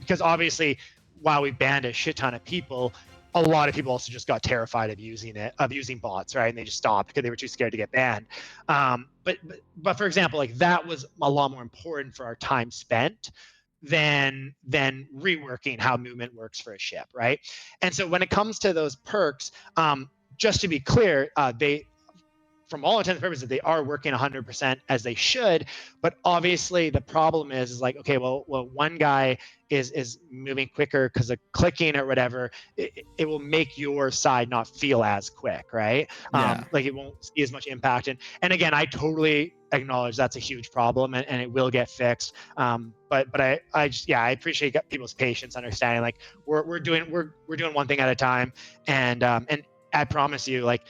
Speaker 2: Because obviously, while we banned a shit ton of people, a lot of people also just got terrified of using bots, right? And they just stopped because they were too scared to get banned. But for example, like that was a lot more important for our time spent than reworking how movement works for a ship, right? And so when it comes to those perks, just to be clear, they, from all intents and purposes, they are working 100% as they should. But obviously the problem is like, okay, well, one guy is moving quicker because of clicking or whatever, it will make your side not feel as quick, right?
Speaker 1: Yeah.
Speaker 2: Like it won't see as much impact. And again, I totally acknowledge that's a huge problem, and it will get fixed. But I just, I appreciate people's patience, understanding like we're doing one thing at a time, and I promise you, like,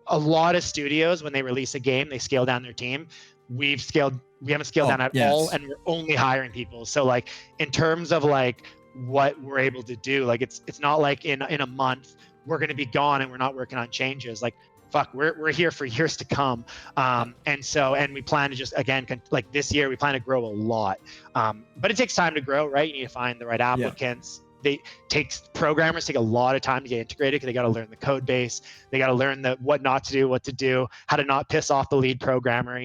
Speaker 2: a lot of studios, when they release a game, they scale down their team. We haven't scaled down at all, and we're only hiring people. So like in terms of like what we're able to do, like it's not like in a month we're going to be gone and we're not working on changes. Like fuck, we're here for years to come. And we plan to just, again, like this year we plan to grow a lot. But it takes time to grow, right? You need to find the right applicants. Programmers take a lot of time to get integrated because they got to learn the code base. They got to learn what not to do, what to do, how to not piss off the lead programmer.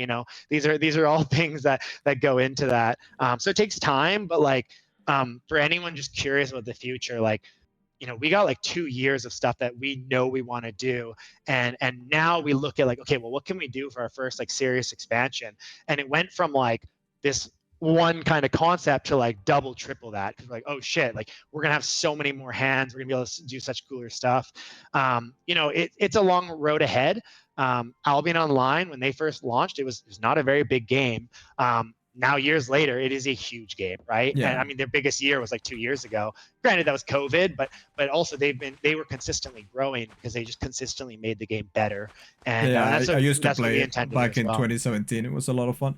Speaker 2: These are all things that go into that. So it takes time, but like for anyone just curious about the future, like, we got like 2 years of stuff that we know we want to do. And now we look at like, okay, well, what can we do for our first like serious expansion? And it went from like this one kind of concept to like double, triple that. Cause like, oh shit, like we're going to have so many more hands. We're gonna be able to do such cooler stuff. It's a long road ahead. Albion Online, when they first launched, it was not a very big game. Now years later, it is a huge game, right?
Speaker 1: Yeah.
Speaker 2: And I mean, their biggest year was like 2 years ago. Granted, that was COVID, but also they were consistently growing because they just consistently made the game better. And
Speaker 1: I used to play back in 2017. It was a lot of fun.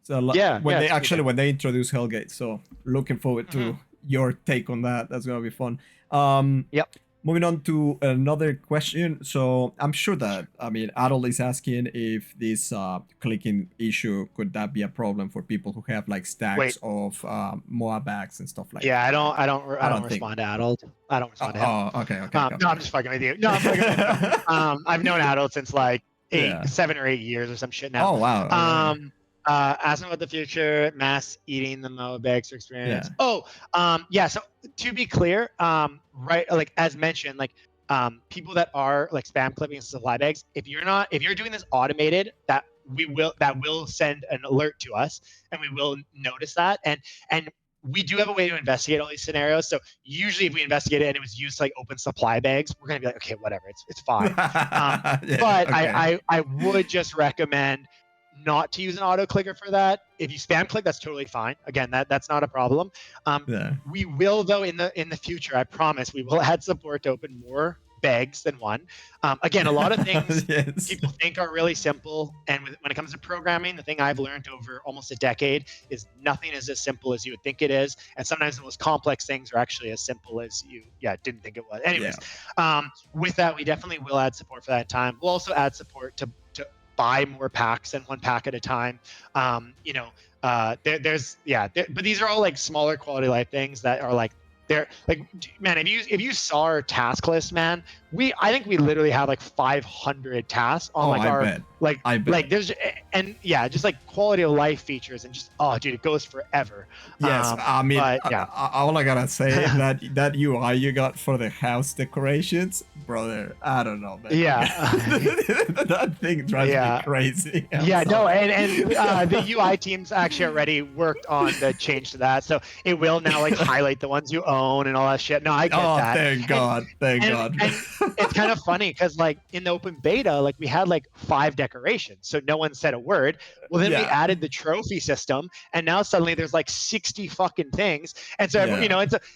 Speaker 1: So when they introduced Hellgate. So looking forward to your take on that. That's gonna be fun.
Speaker 2: Yep.
Speaker 1: Moving on to another question. So I'm sure that, Adol is asking if this clicking issue, could that be a problem for people who have like stacks of MOA bags and stuff like that?
Speaker 2: Yeah, I don't respond to Adult. I don't respond to him.
Speaker 1: Oh, okay.
Speaker 2: No, I'm just fucking with you. No, I'm fucking with you. I've known Adult since like
Speaker 1: Yeah.
Speaker 2: 7 or 8 years or some shit now.
Speaker 1: Oh wow. Okay.
Speaker 2: Asking about the future, mass eating the Moabex experience.
Speaker 1: Yeah.
Speaker 2: Yeah. So to be clear, right, like as mentioned, like people that are like spam clipping supply bags, if you're doing this automated, that will send an alert to us, and we will notice that, and we do have a way to investigate all these scenarios. So usually if we investigate it and it was used to like open supply bags, we're gonna be like, okay, whatever, it's fine.
Speaker 1: Yeah,
Speaker 2: But
Speaker 1: okay.
Speaker 2: I would just recommend not to use an auto clicker for that. If you spam click, that's totally fine. Again, that's not a problem.
Speaker 1: Yeah.
Speaker 2: We will, though, in the future, I promise, we will add support to open more bags than one. Again, a lot of things
Speaker 1: Yes.
Speaker 2: people think are really simple, and when it comes to programming, the thing I've learned over almost a decade is nothing is as simple as you would think it is, and sometimes the most complex things are actually as simple as you didn't think it was. Anyways, with that, we definitely will add support for that time. We'll also add support to buy more packs and one pack at a time. But these are all like smaller quality life things that are like, they're like, man, if you saw our task list, man, I think we literally have like 500 tasks on
Speaker 1: I bet.
Speaker 2: there's, and yeah, just like quality of life features, and just, oh dude, it goes forever.
Speaker 1: Yes, I mean, all I gotta say, that UI you got for the house decorations, brother, I don't know, man.
Speaker 2: Yeah.
Speaker 1: That thing drives me crazy.
Speaker 2: The UI teams actually already worked on the change to that, so it will now like highlight the ones you own and all that shit. No, I get that.
Speaker 1: Thank God.
Speaker 2: And it's kind of funny because like in the open beta, like we had like 5 decorations, so no one said a word. Well, then we added the trophy system, and now suddenly there's like 60 fucking things. And so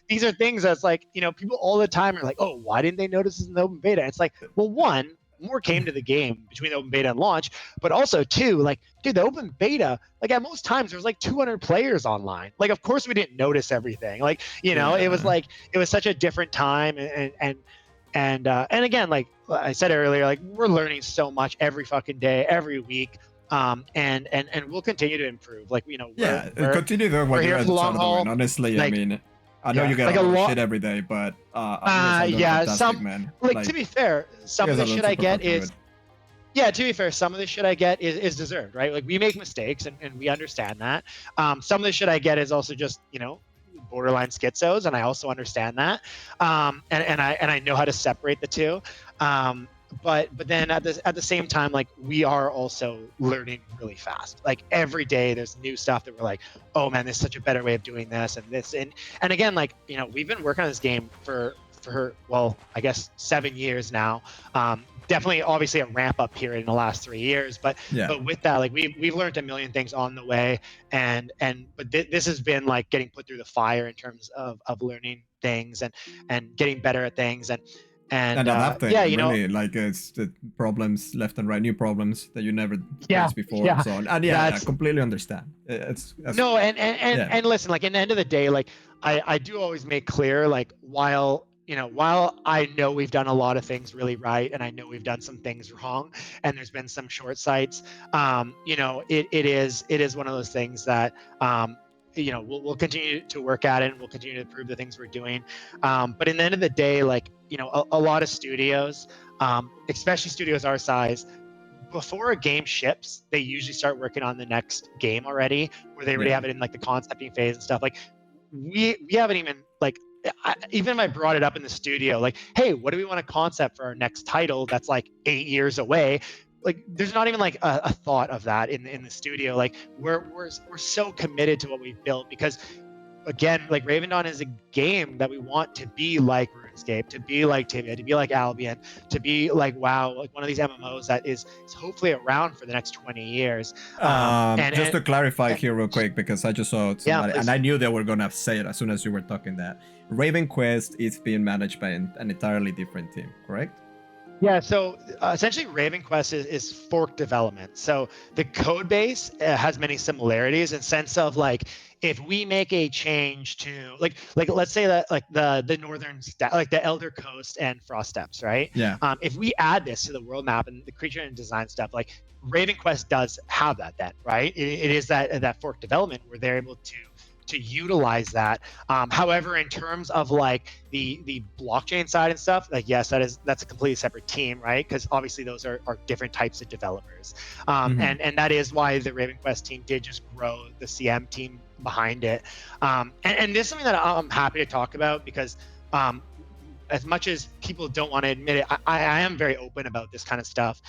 Speaker 2: these are things that's like, people all the time are like, oh, why didn't they notice this in the open beta? And it's like, well, one, more came to the game between the open beta and launch, but also two, like, dude, the open beta, like at most times there was like 200 players online. Like, of course we didn't notice everything. Like, it was like, it was such a different time, and again, like I said earlier, like we're learning so much every fucking day, every week. And we'll continue to improve. Like,
Speaker 1: continue doing what you're doing. Honestly, like, I mean, I know you get like a lot of shit every day, but man.
Speaker 2: Like, to be fair, some of the shit I get is some of the shit I get is deserved, right? Like, we make mistakes, and we understand that. Some of the shit I get is also just, borderline schizos, and I also understand that. And I know how to separate the two. But then at the same time, like, we are also learning really fast. Like, every day there's new stuff that we're like, oh man, there's such a better way of doing this, and this, and again, like, we've been working on this game for well, I guess 7 years now. Definitely, obviously, a ramp up period in the last 3 years, but with that, like, we've learned a million things on the way, but this has been like getting put through the fire in terms of learning things and getting better at things, and
Speaker 1: adapting, really, like, it's the problems left and right, new problems that you never faced before, and so on. And I completely understand.
Speaker 2: And listen, like, in the end of the day, like, I do always make clear, like, while I know we've done a lot of things really right, and I know we've done some things wrong, and there's been some short sights, it is one of those things that we'll continue to work at it, and we'll continue to improve the things we're doing. But in the end of the day, like, a lot of studios, especially studios our size, before a game ships, they usually start working on the next game already, where they already have it in like the concepting phase and stuff. Like, we haven't even, like, even if I brought it up in the studio, like, hey, what do we want to concept for our next title that's like 8 years away? Like, there's not even like a thought of that in the studio. Like, we're so committed to what we've built, because, again, like, Ravendawn is a game that we want to be like RuneScape, to be like Tibia, to be like Albion, to be like WoW, like one of these MMOs that is hopefully around for the next 20 years.
Speaker 1: Just to clarify here real quick, because I just saw somebody, and I knew they were gonna say it as soon as you were talking, that Ravenquest is being managed by an entirely different team, correct?
Speaker 2: Yeah, so essentially Ravenquest is fork development. So the code base has many similarities in sense of, like, if we make a change to like let's say that, like, the northern like the Elder Coast and Frost Steppes, right?
Speaker 1: Yeah.
Speaker 2: If we add this to the world map and the creature and design stuff, like, Ravenquest does have that, right? It is that fork development where they're able to to utilize that. However, in terms of like the blockchain side and stuff, like yes, that's a completely separate team, right? Because obviously those are different types of developers, and that is why the Ravenquest team did just grow the CM team behind it. And this is something that I'm happy to talk about because as much as people don't want to admit it, I am very open about this kind of stuff.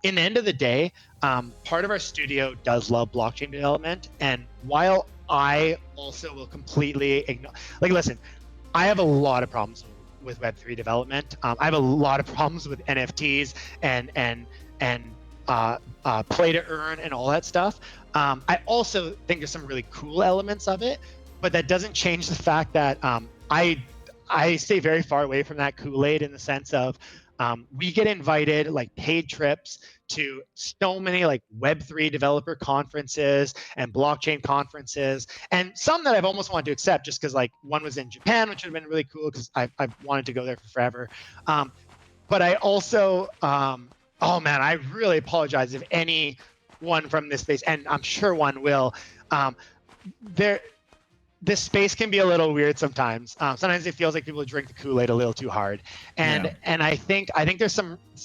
Speaker 2: In the end of the day, part of our studio does love blockchain development, and while I also will completely ignore, like, listen, I have a lot of problems with Web3 development. I have a lot of problems with NFTs and play to earn and all that stuff. I also think there's some really cool elements of it, but that doesn't change the fact that I stay very far away from that Kool-Aid in the sense of we get invited like paid trips to so many like Web3 developer conferences and blockchain conferences, and some that I've almost wanted to accept just because like one was in Japan, which would have been really cool because I've wanted to go there for forever. But I also, oh man, I really apologize if anyone from this space, and I'm sure one will, this space can be a little weird sometimes. Sometimes it feels like people drink the Kool-Aid a little too hard, and I think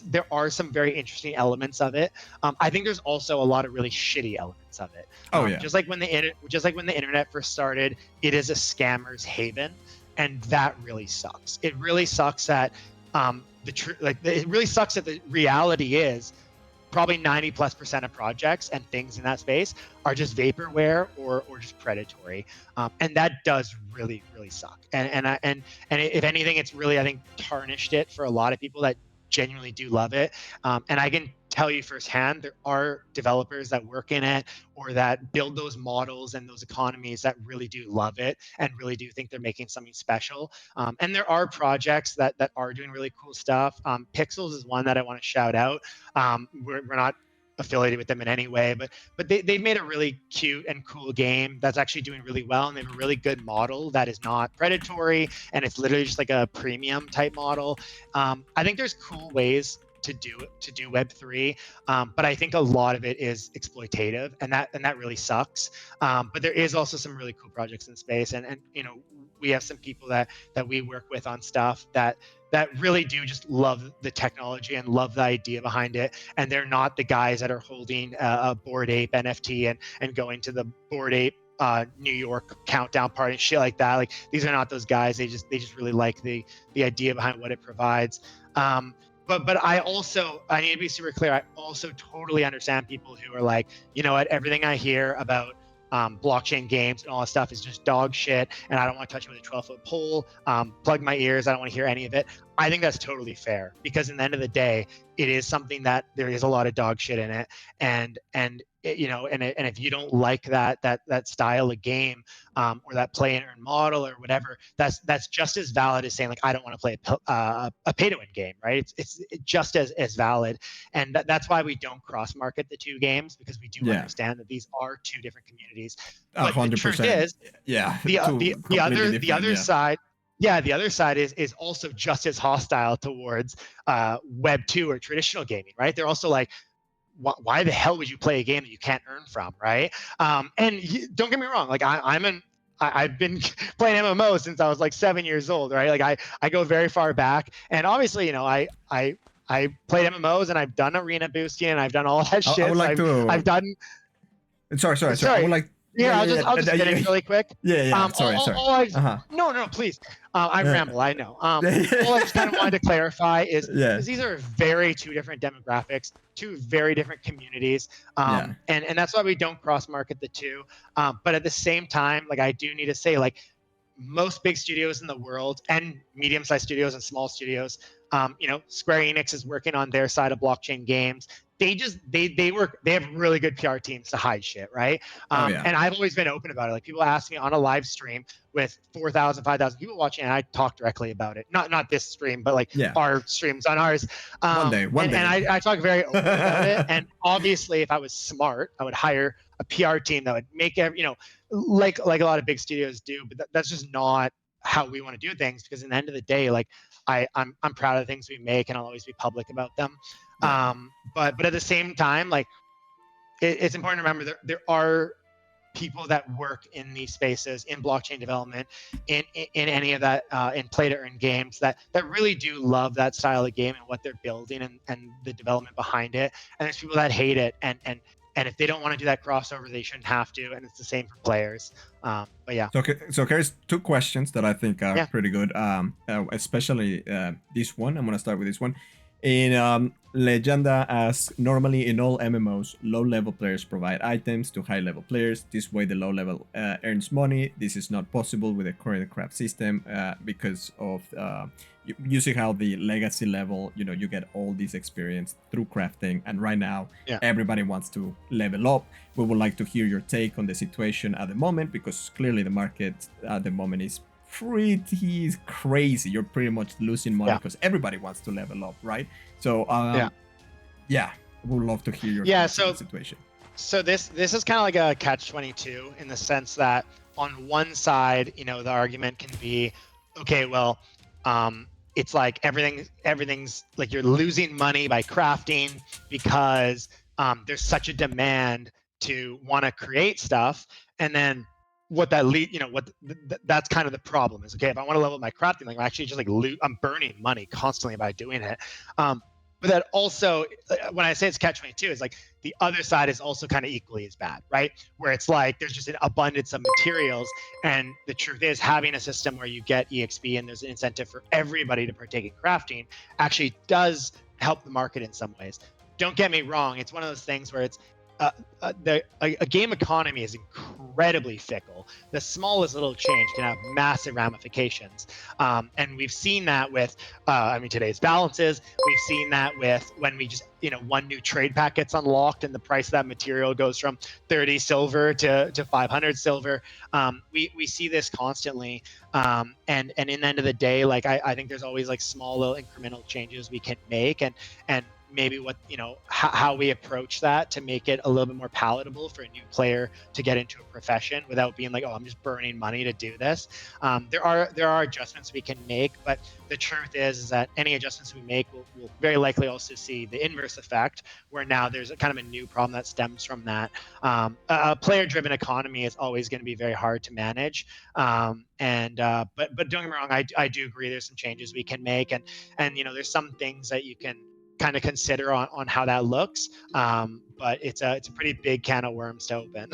Speaker 2: there are some very interesting elements of it. I think there's also a lot of really shitty elements of it. Just like when the internet first started, it is a scammer's haven, and that really sucks. It really sucks that it really sucks that the reality is probably 90+% of projects and things in that space are just vaporware or just predatory, and that does really suck. And if anything, it's really, I think, tarnished it for a lot of people that genuinely do love it. And I can tell you firsthand, there are developers that work in it or that build those models and those economies that really do love it and really do think they're making something special. And there are projects that are doing really cool stuff. Pixels is one that I want to shout out. We're not affiliated with them in any way, but they've made a really cute and cool game that's actually doing really well, and they have a really good model that is not predatory, and it's literally just like a premium type model. I think there's cool ways to do Web3, but I think a lot of it is exploitative, and that really sucks. But there is also some really cool projects in space, and you know, we have some people that we work with on stuff that really do just love the technology and love the idea behind it, and they're not the guys that are holding a Bored Ape NFT and going to the Bored Ape New York countdown party and shit like that. Like, these are not those guys. They just really like the idea behind what it provides. But I need to be super clear. I also totally understand people who are like, you know what, everything I hear about blockchain games and all that stuff is just dog shit, and I don't want to touch it with a 12-foot pole. Plug my ears. I don't want to hear any of it. I think that's totally fair, because in the end of the day, it is something that there is a lot of dog shit in it, and you know, and if you don't like that style of game, or that play and earn model or whatever, that's just as valid as saying like, I don't want to play a pay to win game, right? It's just as valid, and that's why we don't cross market the two games, because we do understand that these are two different communities. But 100%. The truth is, the other side. Yeah, the other side is also just as hostile towards Web 2 or traditional gaming, right? They're also like, why the hell would you play a game that you can't earn from, right? And don't get me wrong, like I've been playing MMO since I was like 7 years old, right? Like I go very far back, and obviously, you know, I played MMOs, and I've done arena boosting, and I've done all that shit. I've done.
Speaker 1: Sorry. I would like.
Speaker 2: I'll just finish really quick.
Speaker 1: Sorry.
Speaker 2: No, please. I ramble, I know. All I just kind of wanted to clarify is because these are two different demographics, two very different communities, and that's why we don't cross market the two. But at the same time, like, I do need to say, like, most big studios in the world, and medium-sized studios and small studios, you know, Square Enix is working on their side of blockchain games. They have really good PR teams to hide shit, right? And I've always been open about it. Like, people ask me on a live stream with 4,000, 5,000 people watching, and I talk directly about it. Not this stream, but like our streams on ours. One day. And I talk very open about it. And obviously, if I was smart, I would hire a PR team that would make you know, like a lot of big studios do. But that's just not how we want to do things, because in the end of the day, like, I'm proud of the things we make, and I'll always be public about them. But at the same time, like, it's important to remember there are people that work in these spaces, in blockchain development, in any of that, in play to earn games, that really do love that style of game and what they're building, and the development behind it. And there's people that hate it, and if they don't want to do that crossover, they shouldn't have to. And it's the same for players. But yeah.
Speaker 1: So here's two questions that I think are
Speaker 2: Yeah.
Speaker 1: pretty good. Especially this one. I'm gonna start with this one. In Legenda asks, normally in all MMOs, low-level players provide items to high-level players. This way the low-level earns money. This is not possible with the current craft system because of using how the legacy level, you get all this experience through crafting. And right now, everybody wants to level up. We would like to hear your take on the situation at the moment, because clearly the market at the moment is pretty crazy. You're pretty much losing money because everybody wants to level up, right? So we'd love to hear your thoughts on the situation.
Speaker 2: So this is kind of like a catch-22 in the sense that on one side, the argument can be, okay, well, it's like everything's like you're losing money by crafting because there's such a demand to want to create stuff. And then what that that's kind of the problem is, okay, if I want to level up my crafting, like I'm actually just like I'm burning money constantly by doing it. But that also, when I say it's catch-22, is like the other side is also kind of equally as bad, right? Where it's like there's just an abundance of materials, and the truth is having a system where you get EXP and there's an incentive for everybody to partake in crafting actually does help the market in some ways. Don't get me wrong, it's one of those things where it's a game economy is incredibly fickle. The smallest little change can have massive ramifications, and we've seen that with today's balances. We've seen that with when we just one new trade pack gets unlocked and the price of that material goes from 30 silver to 500 silver. We see this constantly, and in the end of the day, like I think there's always like small little incremental changes we can make, and maybe what how we approach that to make it a little bit more palatable for a new player to get into a profession without being like, oh, I'm just burning money to do this. There are adjustments we can make, but the truth is that any adjustments we make will very likely also see the inverse effect, where now there's a kind of a new problem that stems from that. A player-driven economy is always going to be very hard to manage, but don't get me wrong, I do agree there's some changes we can make, and there's some things that you can kind of consider on how that looks, but it's a pretty big can of worms to open.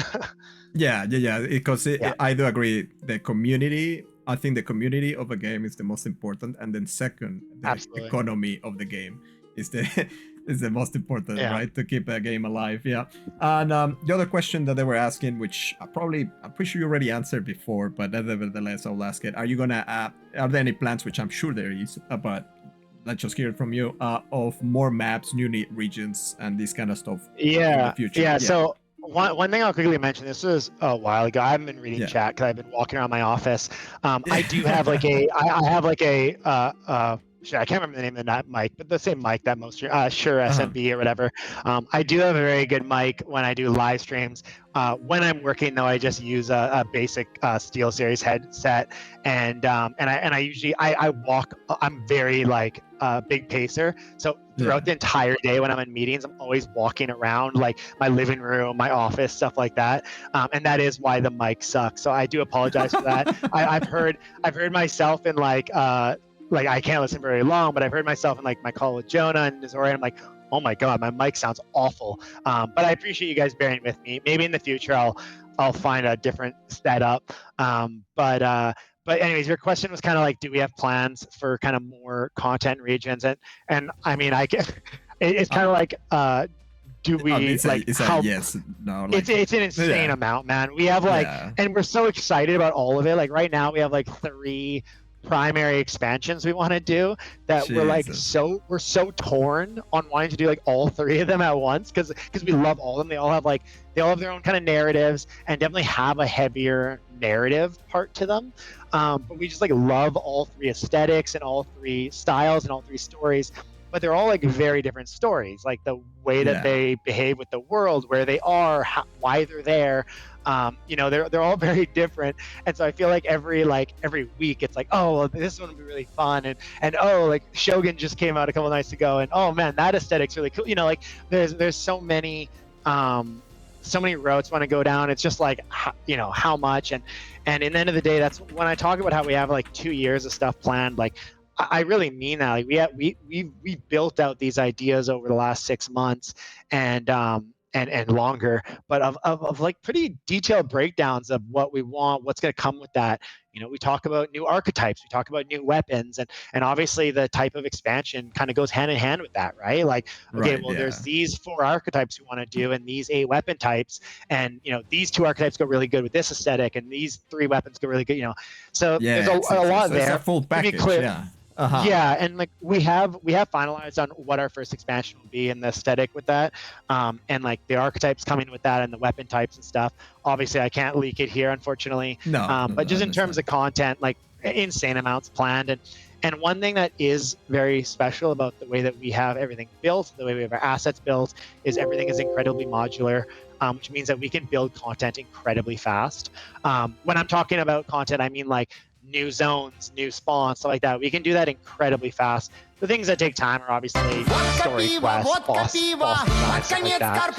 Speaker 1: Because I do agree. The community, I think the community of a game is the most important, and then second, the economy of the game is the most important, right, to keep a game alive. And the other question that they were asking, which I'm pretty sure you already answered before, but nevertheless I'll ask it. Are there any plans, which I'm sure there is, but let's just hear it from you, of more maps, new regions, and this kind of stuff in the future.
Speaker 2: So one thing I'll quickly mention, this was a while ago. I haven't been reading chat because I've been walking around my office. I do have like I can't remember the name of that mic, but the same mic that most Shure SMB or whatever. I do have a very good mic when I do live streams. When I'm working though, I just use a basic SteelSeries headset, and I usually I walk. I'm very like big pacer, so throughout the entire day when I'm in meetings, I'm always walking around like my living room, my office, stuff like that, and that is why the mic sucks. So I do apologize for that. I've heard myself in like I can't listen very long, but I've heard myself in like my call with Jonah and Zori, and I'm like, oh my god, my mic sounds awful. But I appreciate you guys bearing with me. Maybe in the future I'll find a different setup. But anyways, your question was kind of like, do we have plans for kind of more content regions? And I mean, it's kind of like, do we
Speaker 1: it's
Speaker 2: how?
Speaker 1: Yes, no. Like,
Speaker 2: it's an insane amount, man. We have like, and we're so excited about all of it. Like right now, we have like 3 primary expansions we want to do that we're so torn on wanting to do like all 3 of them at once because we love all of them. They all have their own kind of narratives and definitely have a heavier narrative part to them, but we just like love all 3 aesthetics and all 3 styles and all 3 stories, but they're all like very different stories, like the way that they behave with the world, where they are, why they're there. They're all very different, and so I feel like every week it's like, oh, well, this one will be really fun, and oh, like Shogun just came out a couple nights ago, and oh man, that aesthetic's really cool. Like there's so many so many routes want to go down. It's just like, you know, how much, and in the end of the day, that's when I talk about how we have like 2 years of stuff planned. Like, I really mean that. Like, we built out these ideas over the last 6 months, and longer, but of like pretty detailed breakdowns of what we want, what's going to come with that. You know, we talk about new archetypes, we talk about new weapons, and obviously the type of expansion kind of goes hand in hand with that, right? Like, okay,
Speaker 1: Right,
Speaker 2: well,
Speaker 1: yeah.
Speaker 2: there's these 4 archetypes we want to do, and these 8 weapon types, and you know, these 2 archetypes go really good with this aesthetic, and these 3 weapons go really good. You know, so
Speaker 1: Yeah,
Speaker 2: there's a
Speaker 1: exactly.
Speaker 2: lot
Speaker 1: So
Speaker 2: there.
Speaker 1: it's a full
Speaker 2: To be
Speaker 1: package,
Speaker 2: clear,
Speaker 1: yeah. Uh-huh.
Speaker 2: yeah, and like we have finalized on what our first expansion will be and the aesthetic with that, and like the archetypes coming with that and the weapon types and stuff. Obviously, I can't leak it here, unfortunately.
Speaker 1: No,
Speaker 2: But just
Speaker 1: I
Speaker 2: in terms
Speaker 1: understand.
Speaker 2: of content, like insane amounts planned, and one thing that is very special about the way that we have everything built, the way we have our assets built, is everything is incredibly modular. Which means that we can build content incredibly fast. When I'm talking about content, I mean like new zones, new spawns, stuff like that. We can do that incredibly fast. The things that take time are obviously story quests, boss designs, stuff like that.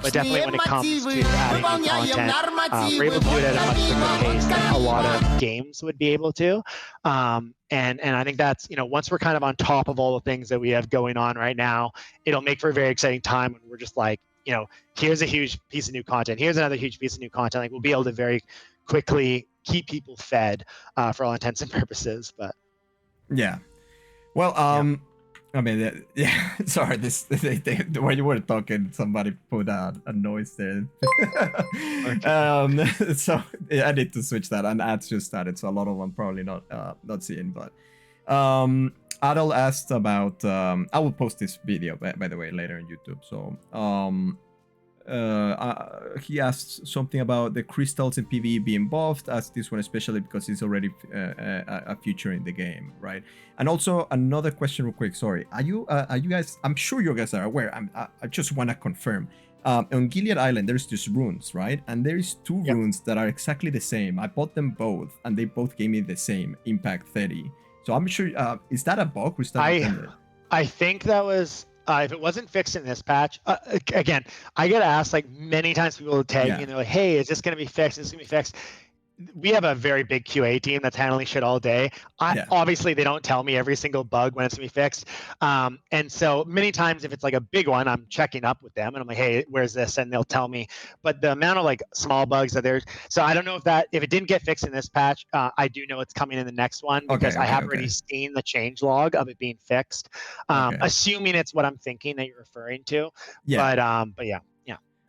Speaker 2: But definitely when it comes to adding new content, we're able to do it at a much quicker pace than a lot of games would be able to. And I think that's, you know, once we're kind of on top of all the things that we have going on right now, it'll make for a very exciting time when we're just like, you know, here's a huge piece of new content, here's another huge piece of new content. Like, we'll be able to very quickly keep people fed for all intents and purposes. But
Speaker 1: yeah, well, I mean, yeah. Sorry, when you were talking, somebody put out a noise there. So yeah, I need to switch that, and ads just started, so a lot of them probably not seeing. But Adel asked about. I will post this video by the way later on YouTube. So he asked something about the crystals in PvE being buffed, as this one especially because it's already a feature in the game, right? And also another question real quick, sorry, are you guys, I'm sure you guys are aware, I just want to confirm, on Gilead Island there's just runes, right? And there is 2 runes that are exactly the same. I bought them both and they both gave me the same impact 30. So I'm sure, is that a bug or is that
Speaker 2: I think that was if it wasn't fixed in this patch, again, I get asked like many times, people will tag me and they're like, hey, is this going to be fixed? Is this going to be fixed? We have a very big QA team that's handling shit all day. Obviously, they don't tell me every single bug when it's going to be fixed. And so many times, if it's like a big one, I'm checking up with them and I'm like, hey, where's this? And they'll tell me. But the amount of like small bugs that there's, so I don't know if it didn't get fixed in this patch, I do know it's coming in the next one because I have already seen the change log of it being fixed. Assuming it's what I'm thinking that you're referring to. But yeah.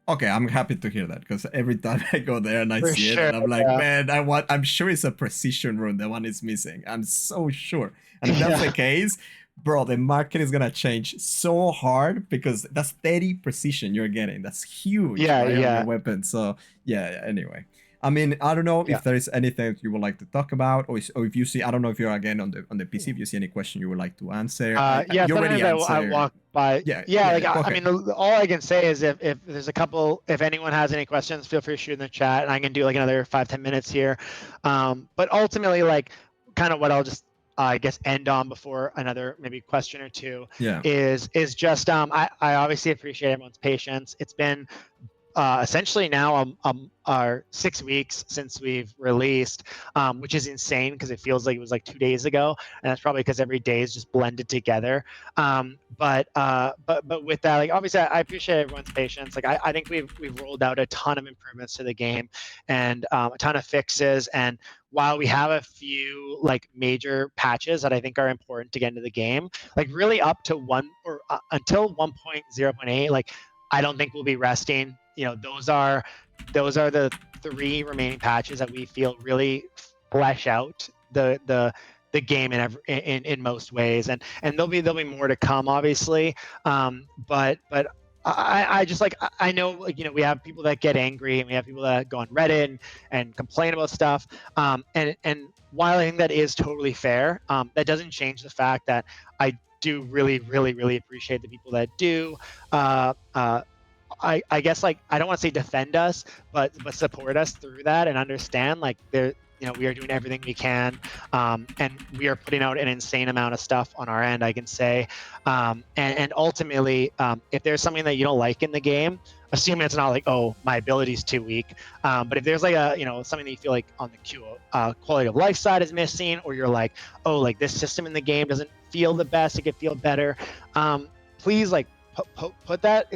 Speaker 1: Okay, I'm happy to hear that because every time I go there and I see it, and I'm like, man, I'm sure it's a precision rune. The one is missing. I'm so sure. And if that's the case, bro, the market is gonna change so hard because that's 30 precision you're getting. That's huge. On your weapon. So yeah. Anyway, I mean, I don't know if there is anything you would like to talk about, or if you see, I don't know if you're again on the PC. If you see any question you would like to answer,
Speaker 2: you already answered. I walk by. I mean, all I can say is if there's a couple, if anyone has any questions, feel free to shoot in the chat, and I can do like another 5-10 minutes here. But ultimately, like, kind of what I'll just I guess end on before another maybe question or two is just I obviously appreciate everyone's patience. It's been essentially now our 6 weeks since we've released, which is insane because it feels like it was like 2 days ago, and that's probably because every day is just blended together. But with that, like, obviously I appreciate everyone's patience. Like, I think we've rolled out a ton of improvements to the game and a ton of fixes. And while we have a few like major patches that I think are important to get into the game, like really up to until 1.0.8, like I don't think we'll be resting. You know, those are the 3 remaining patches that we feel really flesh out the game in most ways, and there'll be more to come, obviously. But I just like, I know, like, you know, we have people that get angry and we have people that go on Reddit and complain about stuff. And while I think that is totally fair, that doesn't change the fact that I do really, really, really appreciate the people that do. I guess, like, I don't want to say defend us, but support us through that and understand, like, you know, we are doing everything we can, and we are putting out an insane amount of stuff on our end, I can say. And ultimately, if there's something that you don't like in the game, assuming it's not like, oh, my ability's too weak. But if there's like a, something that you feel like on the quality of life side is missing, or you're like, oh, like this system in the game doesn't feel the best, it could feel better. Please like put that.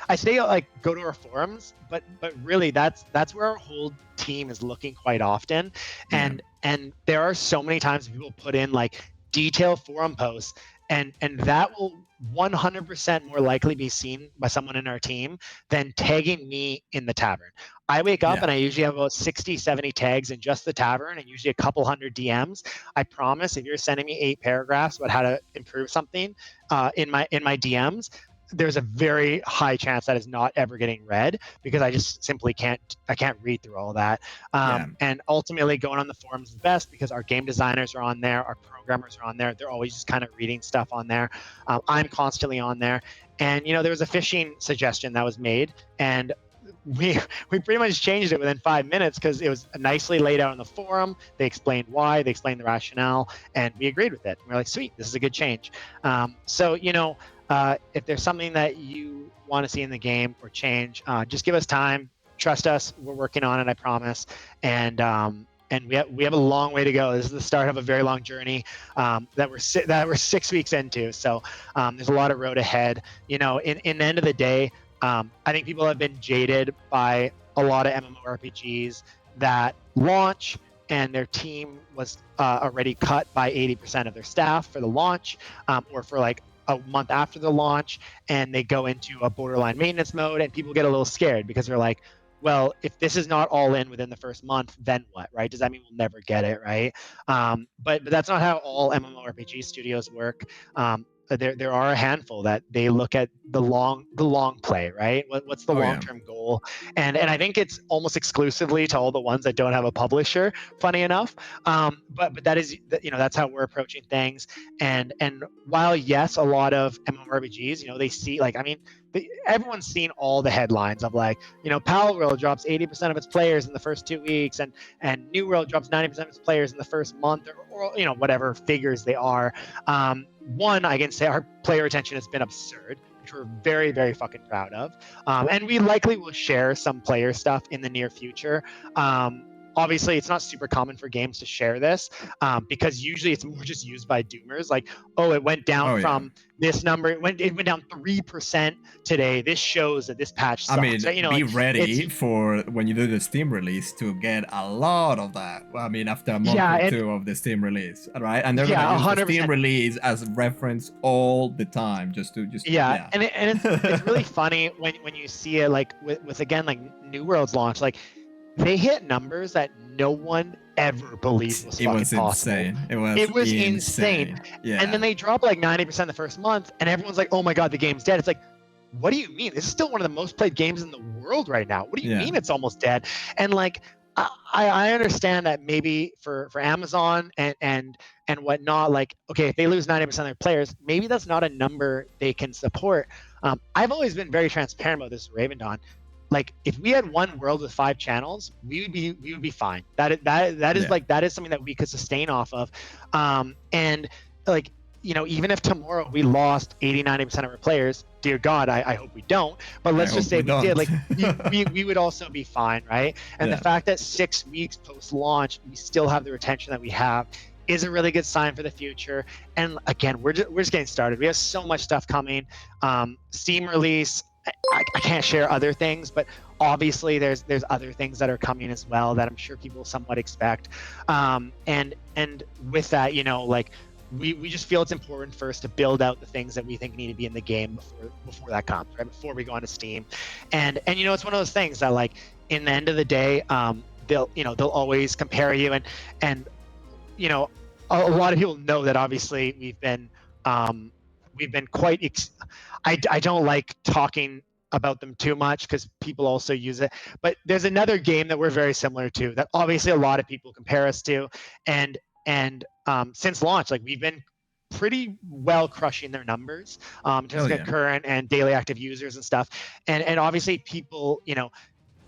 Speaker 2: I say like go to our forums, but really that's where our whole team is looking quite often, and there are so many times people put in like detailed forum posts, and that will 100% more likely be seen by someone in our team than tagging me in the tavern. I wake up and I usually have about 60, 70 tags in just the tavern, and usually a couple hundred DMs. I promise if you're sending me 8 paragraphs about how to improve something in my DMs, there's a very high chance that is not ever getting read, because I just simply can't read through all that. And ultimately going on the forums is best, because our game designers are on there, our programmers are on there. They're always just kind of reading stuff on there. I'm constantly on there. And, there was a fishing suggestion that was made, and we pretty much changed it within 5 minutes, because it was nicely laid out in the forum. They explained why, they explained the rationale, and we agreed with it. We're like, sweet, this is a good change. So, if there's something that you want to see in the game or change, just give us time. Trust us, we're working on it, I promise. And we have a long way to go. This is the start of a very long journey that we're 6 weeks into. So there's a lot of road ahead. In the end of the day, I think people have been jaded by a lot of MMORPGs that launch and their team was already cut by 80% of their staff for the launch, or for like a month after the launch, and they go into a borderline maintenance mode, and people get a little scared because they're like, well, if this is not all in within the first month, then what, right? Does that mean we'll never get it, right? But that's not how all MMORPG studios work. There are a handful that they look at the long play, right? What's the long-term goal? And I think it's almost exclusively to all the ones that don't have a publisher, funny enough. But that is, that's how we're approaching things. And while yes, a lot of MMORPGs, they see like, everyone's seen all the headlines of like, Pal World drops 80% of its players in the first 2 weeks, and New World drops 90% of its players in the first month, or whatever figures they are. One, I can say our player retention has been absurd, which we're very, very fucking proud of. And we likely will share some player stuff in the near future. Obviously, it's not super common for games to share this, because usually it's more just used by doomers. Like, oh, it went down from this number. It went down 3% today. This shows that this patch sucks.
Speaker 1: Be ready for when you do the Steam release to get a lot of that. After a month or two of the Steam release, right? And they're gonna use 100%. The Steam release as reference all the time, And
Speaker 2: it's really funny when you see it like with again like New World's launch, like. They hit numbers that no one ever believed was fucking possible.
Speaker 1: Insane.
Speaker 2: It was insane.
Speaker 1: Yeah.
Speaker 2: And then they drop like 90% the first month, and everyone's like, "Oh my god, the game's dead." It's like, what do you mean? This is still one of the most played games in the world right now. What do you mean it's almost dead? And like, I understand that maybe for Amazon and whatnot, like, okay, if they lose 90% of their players, maybe that's not a number they can support. I've always been very transparent about this, Ravendawn. Like, if we had one world with 5 channels, we would be fine. That is something that we could sustain off of. And like, even if tomorrow we lost 80-90% of our players, dear God, I hope we don't. But let's just say we did. Like, we would also be fine, right? And the fact that 6 weeks post-launch we still have the retention that we have is a really good sign for the future. And again, we're just getting started. We have so much stuff coming. Steam release. I can't share other things, but obviously there's other things that are coming as well that I'm sure people somewhat expect. And with that, like we just feel it's important first to build out the things that we think need to be in the game before that comes, right? Before we go onto Steam. And it's one of those things that like in the end of the day, they'll always compare you and a lot of people know that obviously we've been quite. I don't like talking about them too much because people also use it. But there's another game that we're very similar to that obviously a lot of people compare us to, and since launch, like we've been pretty well crushing their numbers in terms of current and daily active users and stuff. And obviously people,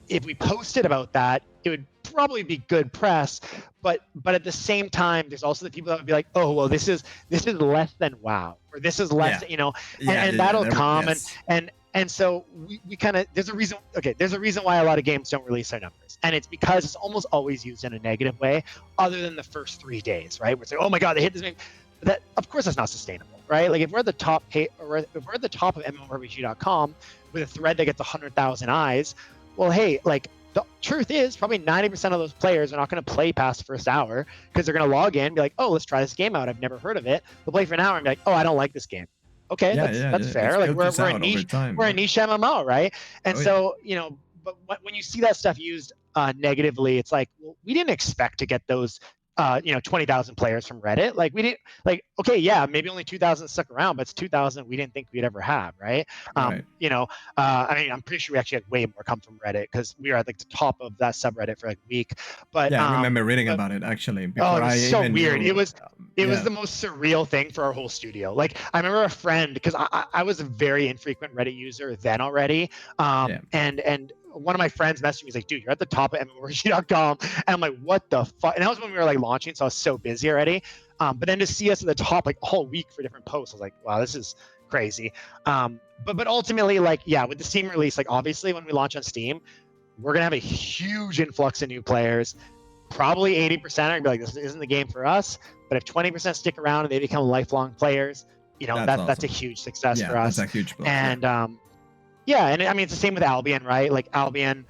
Speaker 2: if we posted about that, it would probably be good press, but at the same time, there's also the people that would be like, oh, well, this is less than WoW, or this is less, and that'll come, and And so we kind of, there's a reason why a lot of games don't release their numbers, and it's because it's almost always used in a negative way, other than the first 3 days, right? Where it's like, oh my god, they hit this. That, of course, that's not sustainable, right? Like if we're at the top, or if we're at the top of MMORPG.com with a thread that gets 100,000 eyes, well, hey, like the truth is probably 90% of those players are not going to play past the first hour, because they're going to log in, be like, oh, let's try this game out. I've never heard of it. They'll play for an hour and be like, oh, I don't like this game. Okay, that's fair. Like we're a niche MMO, right? And but when you see that stuff used negatively, it's like, well, we didn't expect to get those 20,000 players from Reddit. Like we didn't, like, okay, yeah, maybe only 2,000 stuck around, but it's 2,000 we didn't think we'd ever have, right? I mean, I'm pretty sure we actually had way more come from Reddit, because we were at like the top of that subreddit for like a week. But
Speaker 1: yeah, I remember reading about it actually.
Speaker 2: Oh, it was so weird. It was the most surreal thing for our whole studio. Like I remember a friend, because I was a very infrequent Reddit user then already, and one of my friends messaged me, he's like, dude, you're at the top of MMORPG.com. And I'm like, what the fuck? And that was when we were like launching, so I was so busy already. But then to see us at the top like all week for different posts, I was like, wow, this is crazy. But ultimately, like, yeah, with the Steam release, like obviously when we launch on Steam, we're gonna have a huge influx of new players. Probably 80% are gonna be like, this isn't the game for us. But if 20% stick around and they become lifelong players, that's a huge success for us.
Speaker 1: That's a huge plus,
Speaker 2: and yeah, and I mean, it's the same with Albion, right? Like Albion,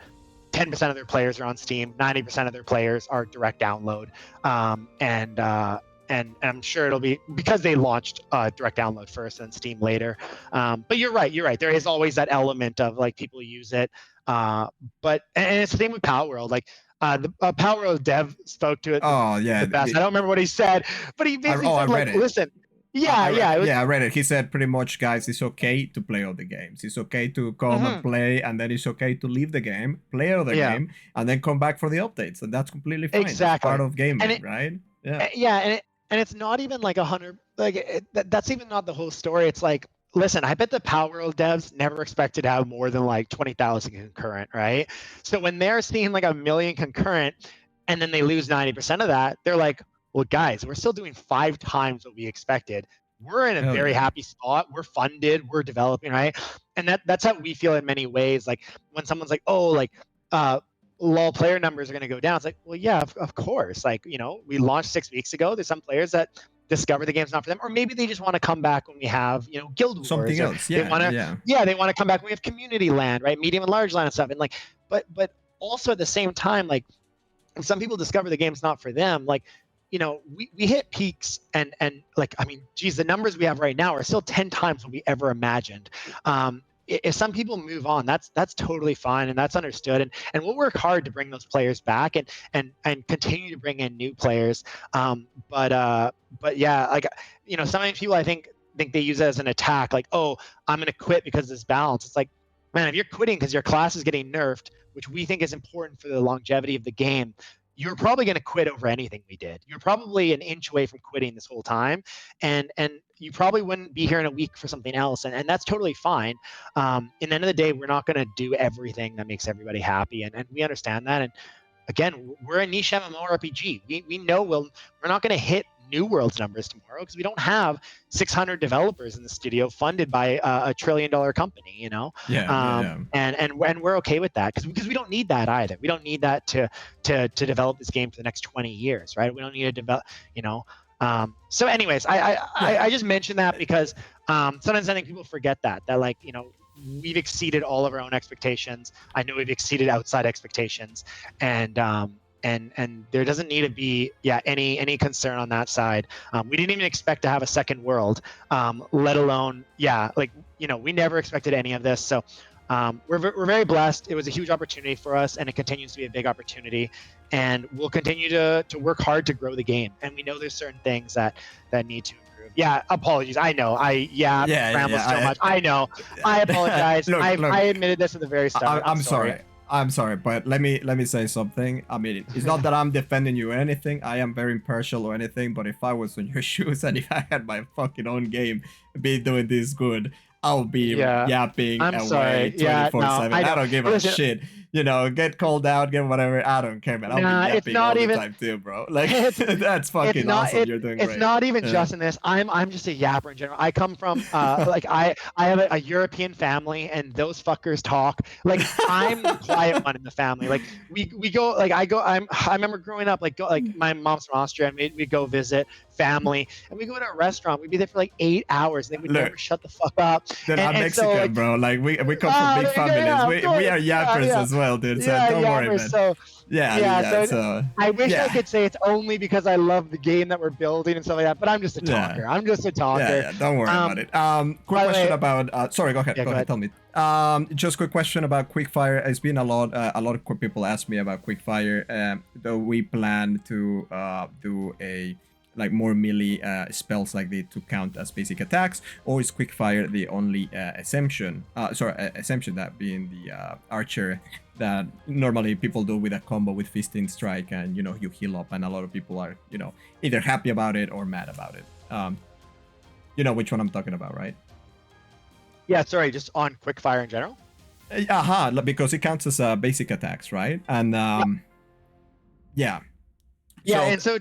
Speaker 2: 10% of their players are on Steam, 90% of their players are direct download, and I'm sure it'll be because they launched direct download first and Steam later. But you're right. There is always that element of like people use it, but it's the same with Power World. Like the Power World dev spoke to it. The best. I don't remember what he said, but he basically said, like, listen.
Speaker 1: I read it. He said pretty much, guys, it's okay to play all the games. It's okay to come and play, and then it's okay to leave the game, play other game, and then come back for the updates. And that's completely fine.
Speaker 2: Exactly.
Speaker 1: It's part of gaming, right? Yeah.
Speaker 2: Yeah, and it's not even like 100. Like that's even not the whole story. It's like, listen, I bet the Power World devs never expected to have more than like 20,000 concurrent, right? So when they're seeing like 1 million concurrent, and then they lose 90% of that, they're like, well, guys, we're still doing 5 times what we expected. We're in a very happy spot. We're funded. We're developing, right? And that's how we feel in many ways. Like when someone's like, oh, like LOL player numbers are going to go down. It's like, well, yeah, of course. Like, we launched 6 weeks ago. There's some players that discover the game's not for them, or maybe they just want to come back when we have, Guild Wars.
Speaker 1: Something else.
Speaker 2: They want to come back when we have Community Land, right? Medium and large land and stuff. And like, but also at the same time, like, if some people discover the game's not for them, like, we hit peaks and like, I mean, geez, the numbers we have right now are still 10 times what we ever imagined. If some people move on, that's totally fine, and that's understood. And we'll work hard to bring those players back and continue to bring in new players. But yeah, like, sometimes people I think they use it as an attack, like, oh, I'm gonna quit because of this balance. It's like, man, if you're quitting because your class is getting nerfed, which we think is important for the longevity of the game, you're probably going to quit over anything we did. You're probably an inch away from quitting this whole time, and you probably wouldn't be here in a week for something else, and that's totally fine. In the end of the day, we're not going to do everything that makes everybody happy, and we understand that. And again, we're a niche MMORPG. We know we're not going to hit New World's numbers tomorrow because we don't have 600 developers in the studio funded by a $1 trillion company, and we're okay with that because we don't need that either. We don't need that to develop this game for the next 20 years, right? We don't need to develop, so anyways, I just mentioned that because sometimes I think people forget that like, we've exceeded all of our own expectations. I know we've exceeded outside expectations, and there doesn't need to be any concern on that side. We didn't even expect to have a second world, let alone we never expected any of this. So we're very blessed. It was a huge opportunity for us, and it continues to be a big opportunity. And we'll continue to work hard to grow the game. And we know there's certain things that need to improve. Yeah, apologies. I know. Rambled so much. I know. I apologize.
Speaker 1: Look,
Speaker 2: I admitted this at the very start.
Speaker 1: I'm sorry, but let me say something. I mean, it's not that I'm defending you or anything. I am very impartial or anything, but if I was in your shoes and if I had my fucking own game be doing this good, I'll be yapping away 24/7. I don't give a shit. you know, get called out, get whatever. I don't care, man. I'll
Speaker 2: Nah,
Speaker 1: be
Speaker 2: it's
Speaker 1: yapping all
Speaker 2: not
Speaker 1: the
Speaker 2: even.
Speaker 1: time too, bro. Like
Speaker 2: It's
Speaker 1: that's
Speaker 2: it's
Speaker 1: fucking
Speaker 2: not
Speaker 1: awesome.
Speaker 2: it,
Speaker 1: You're doing
Speaker 2: it's
Speaker 1: great.
Speaker 2: not even
Speaker 1: Yeah.
Speaker 2: just in this. I'm just a yapper in general. I come from like I have a European family, and those fuckers talk. Like I'm the quiet one in the family. Like we go like I remember growing up like my mom's from Austria, and we go visit family, and we go to a restaurant. We'd be there for like 8 hours, and they would
Speaker 1: Look,
Speaker 2: never shut the fuck up.
Speaker 1: dude, I'm
Speaker 2: And so
Speaker 1: Mexican,
Speaker 2: like
Speaker 1: bro. Like we come from big
Speaker 2: there you go,
Speaker 1: families.
Speaker 2: yeah, of
Speaker 1: We
Speaker 2: course,
Speaker 1: are yappers
Speaker 2: yeah,
Speaker 1: as well, dude. So
Speaker 2: yeah,
Speaker 1: don't worry,
Speaker 2: yappers.
Speaker 1: man.
Speaker 2: So
Speaker 1: Yeah,
Speaker 2: yeah,
Speaker 1: yeah.
Speaker 2: so
Speaker 1: So
Speaker 2: I wish I
Speaker 1: yeah,
Speaker 2: could say it's only because I love the game that we're building and stuff like that, but I'm just a
Speaker 1: yeah.
Speaker 2: talker. I'm just a talker.
Speaker 1: Yeah, don't worry about it. Quick
Speaker 2: By the
Speaker 1: question
Speaker 2: way,
Speaker 1: about. Sorry, go ahead.
Speaker 2: yeah,
Speaker 1: Go
Speaker 2: go
Speaker 1: ahead.
Speaker 2: ahead.
Speaker 1: Tell me. Just quick question about Quickfire. It's been a lot. A lot of people ask me about Quickfire. Though we plan to do a like more melee spells like the to count as basic attacks, or is Quickfire the only exemption? Exemption that being the archer that normally people do with a combo with Fisting Strike, and you know you heal up, and a lot of people are either happy about it or mad about it. You know which one I'm talking about, right?
Speaker 2: Yeah, sorry, just on Quickfire in general.
Speaker 1: Because it counts as basic attacks, right? And yeah.
Speaker 2: Yeah, so,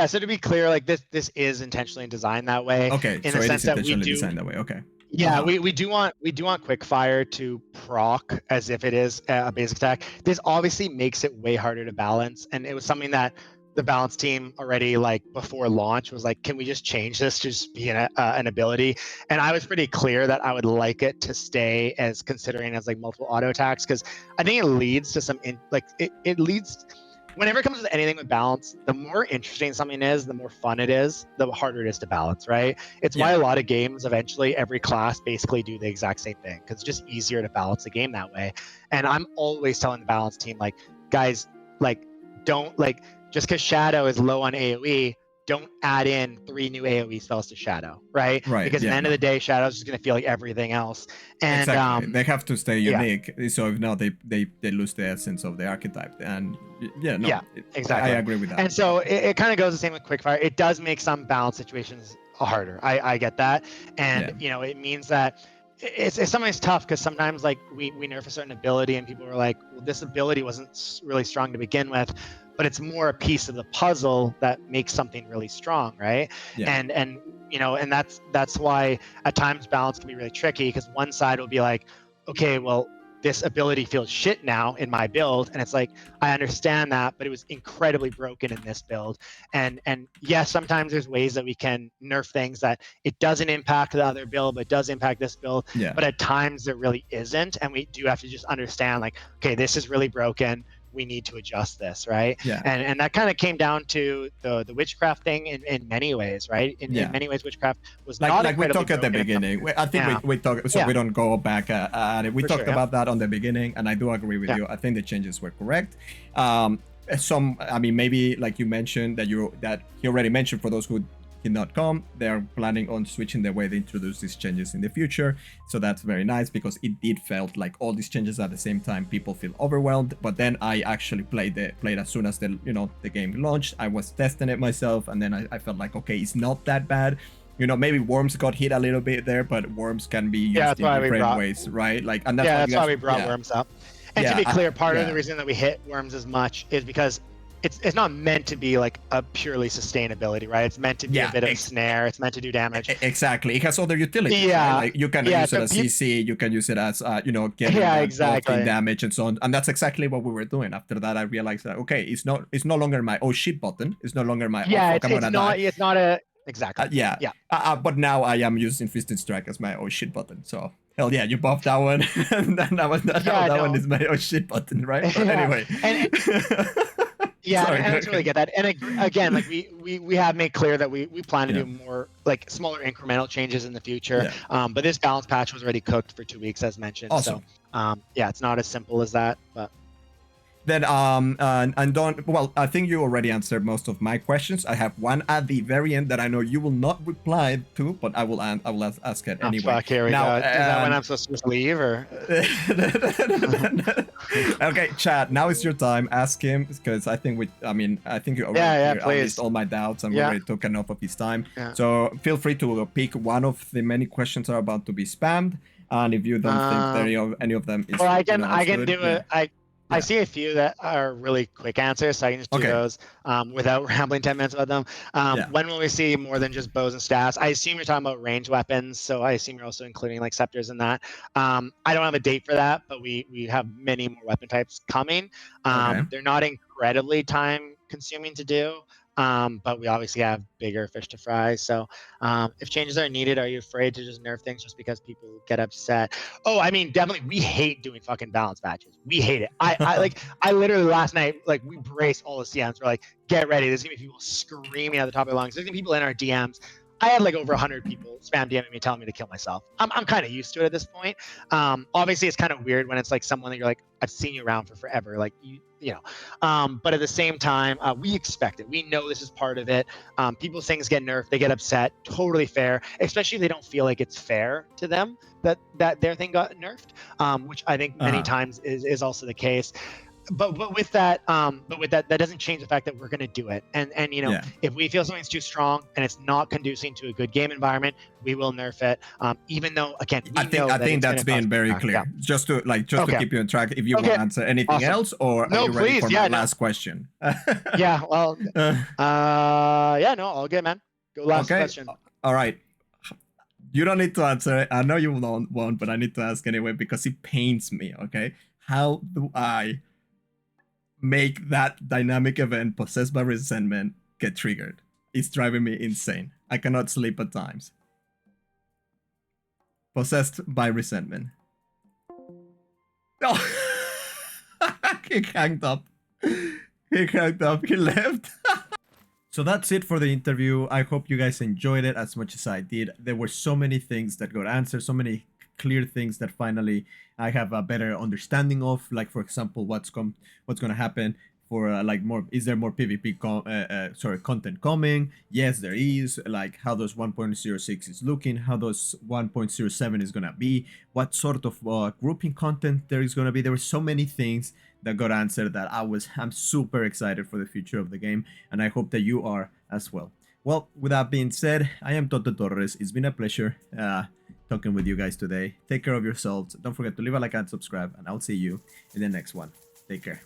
Speaker 2: so to be clear, like this is intentionally designed that way.
Speaker 1: Okay,
Speaker 2: in
Speaker 1: so
Speaker 2: the
Speaker 1: it
Speaker 2: sense
Speaker 1: is
Speaker 2: that we
Speaker 1: intentionally
Speaker 2: do.
Speaker 1: designed that way. Okay.
Speaker 2: Yeah, we do want Quickfire to proc as if it is a basic attack. This obviously makes it way harder to balance, and it was something that the balance team already like before launch was like, can we just change this to just be an ability? And I was pretty clear that I would like it to stay as considering as like multiple auto attacks, because I think it leads to some it leads. Whenever it comes to anything with balance, the more interesting something is, the more fun it is, the harder it is to balance, right? It's why a lot of games eventually every class basically do the exact same thing, because it's just easier to balance the game that way. And I'm always telling the balance team, like, guys, like, don't like just because Shadow is low on AoE, don't add in 3 new AoE spells to Shadow, right? Because at the end of the day, Shadow's just going to feel like everything else. And
Speaker 1: exactly, they have to stay unique. So if not, they lose the essence of the archetype. And
Speaker 2: exactly.
Speaker 1: I agree with that.
Speaker 2: And so it kind of goes the same with Quickfire. It does make some balance situations harder. I get that, and it means that it's sometimes tough, because sometimes like we nerf a certain ability and people are like, well, this ability wasn't really strong to begin with, but it's more a piece of the puzzle that makes something really strong, right? And that's why at times balance can be really tricky, because one side will be like, okay, well, this ability feels shit now in my build, and it's like, I understand that, but it was incredibly broken in this build. And yes, sometimes there's ways that we can nerf things that it doesn't impact the other build, but it does impact this build. But at times there really isn't, and we do have to just understand, like, okay, this is really broken, we need to adjust this, right? And that kind of came down to the witchcraft thing in many ways, right? In many ways, witchcraft was
Speaker 1: like we talked at the beginning. I think we talked, so we don't go back at it. We talked about that on the beginning, and I do agree with you. I think the changes were correct. Maybe like you mentioned that he already mentioned, for those who did not come, they are planning on switching the way they introduce these changes in the future. So that's very nice, because it did felt like all these changes at the same time, people feel overwhelmed. But then I actually played as soon as the game launched. I was testing it myself, and then I felt like, okay, it's not that bad. Maybe Worms got hit a little bit there, but Worms can be used in different ways, right? Like, and that's
Speaker 2: why we brought Worms up. And to be clear, part of the reason that we hit Worms as much is because it's not meant to be like a purely sustainability, right? It's meant to be a bit of a snare. It's meant to do damage.
Speaker 1: Exactly. It has other utilities. Right? Like you can use it as CC. You can use it as getting exactly damage and so on. And that's exactly what we were doing. After that, I realized that it's no longer my oh shit button. It's no longer my
Speaker 2: it's not a exactly.
Speaker 1: But now I am using Fisting Strike as my oh shit button. So hell yeah, you buffed that one, and then that one is my oh shit button, right? But anyway.
Speaker 2: Yeah, and I totally get that. And again, like we have made clear that we plan to do more like smaller incremental changes in the future. But this balance patch was already cooked for 2 weeks, as mentioned.
Speaker 1: Awesome.
Speaker 2: So it's not as simple as that. But
Speaker 1: Then and don't, well, I think you already answered most of my questions. I have one at the very end that I know you will not reply to, but I will ask it anyway.
Speaker 2: Fuck, here we go. Is that when I'm supposed to leave, or?
Speaker 1: Okay, Chad, now is your time. Ask him, because I think I think you already cleared at least all my doubts and we already took enough of his time. So feel free to pick one of the many questions that are about to be spammed, and if you don't think any of them is
Speaker 2: well, I can do it. I see a few that are really quick answers, so I can just do those without rambling 10 minutes about them. When will we see more than just bows and staffs? I assume you're talking about ranged weapons, so I assume you're also including like scepters in that. I don't have a date for that, but we have many more weapon types coming. They're not incredibly time consuming to do. But we obviously have bigger fish to fry. So if changes are needed, are you afraid to just nerf things just because people get upset? Oh, I mean, definitely, we hate doing fucking balance patches. We hate it. I literally last night, like, we braced all the CMs. We're like, get ready. There's gonna be people screaming at the top of their lungs. There's gonna be people in our DMs. I had like over 100 people spam DMing me telling me to kill myself. I'm kind of used to it at this point. Obviously, it's kind of weird when it's like someone that you're like, I've seen you around for forever. Like, you know. But at the same time, we expect it. We know this is part of it. People's things get nerfed. They get upset. Totally fair. Especially if they don't feel like it's fair to them that their thing got nerfed, which I think many times is also the case. But with that, that doesn't change the fact that we're going to do it. And you know, if we feel something's too strong and it's not conducing to a good game environment, we will nerf it. Even though, again, I
Speaker 1: think that's been very clear. Just to keep you on track. If you want to answer anything else, or are you ready for my last question?
Speaker 2: Yeah. Well. No, all good, man. Go last question.
Speaker 1: All right. You don't need to answer it. I know you won't, but I need to ask anyway because it pains me. Okay. How do I make that dynamic event possessed by resentment get triggered? It's driving me insane. I cannot sleep at times. Possessed by resentment. Oh, he hanged up. He left. So that's it for the interview. I hope you guys enjoyed it as much as I did. There were so many things that got answered, so many clear things that finally I have a better understanding of, like for example what's going to happen for like more, is there more PvP content coming? Yes, there is. Like how does 1.06 is looking, how does 1.07 is gonna be, what sort of grouping content there is gonna be. There were so many things that got answered that I'm super excited for the future of the game, and I hope that you are as well. Well, with that being said, I am Toto Torres. It's been a pleasure talking with you guys today. Take care of yourselves. Don't forget to leave a like and subscribe, and I'll see you in the next one. Take care.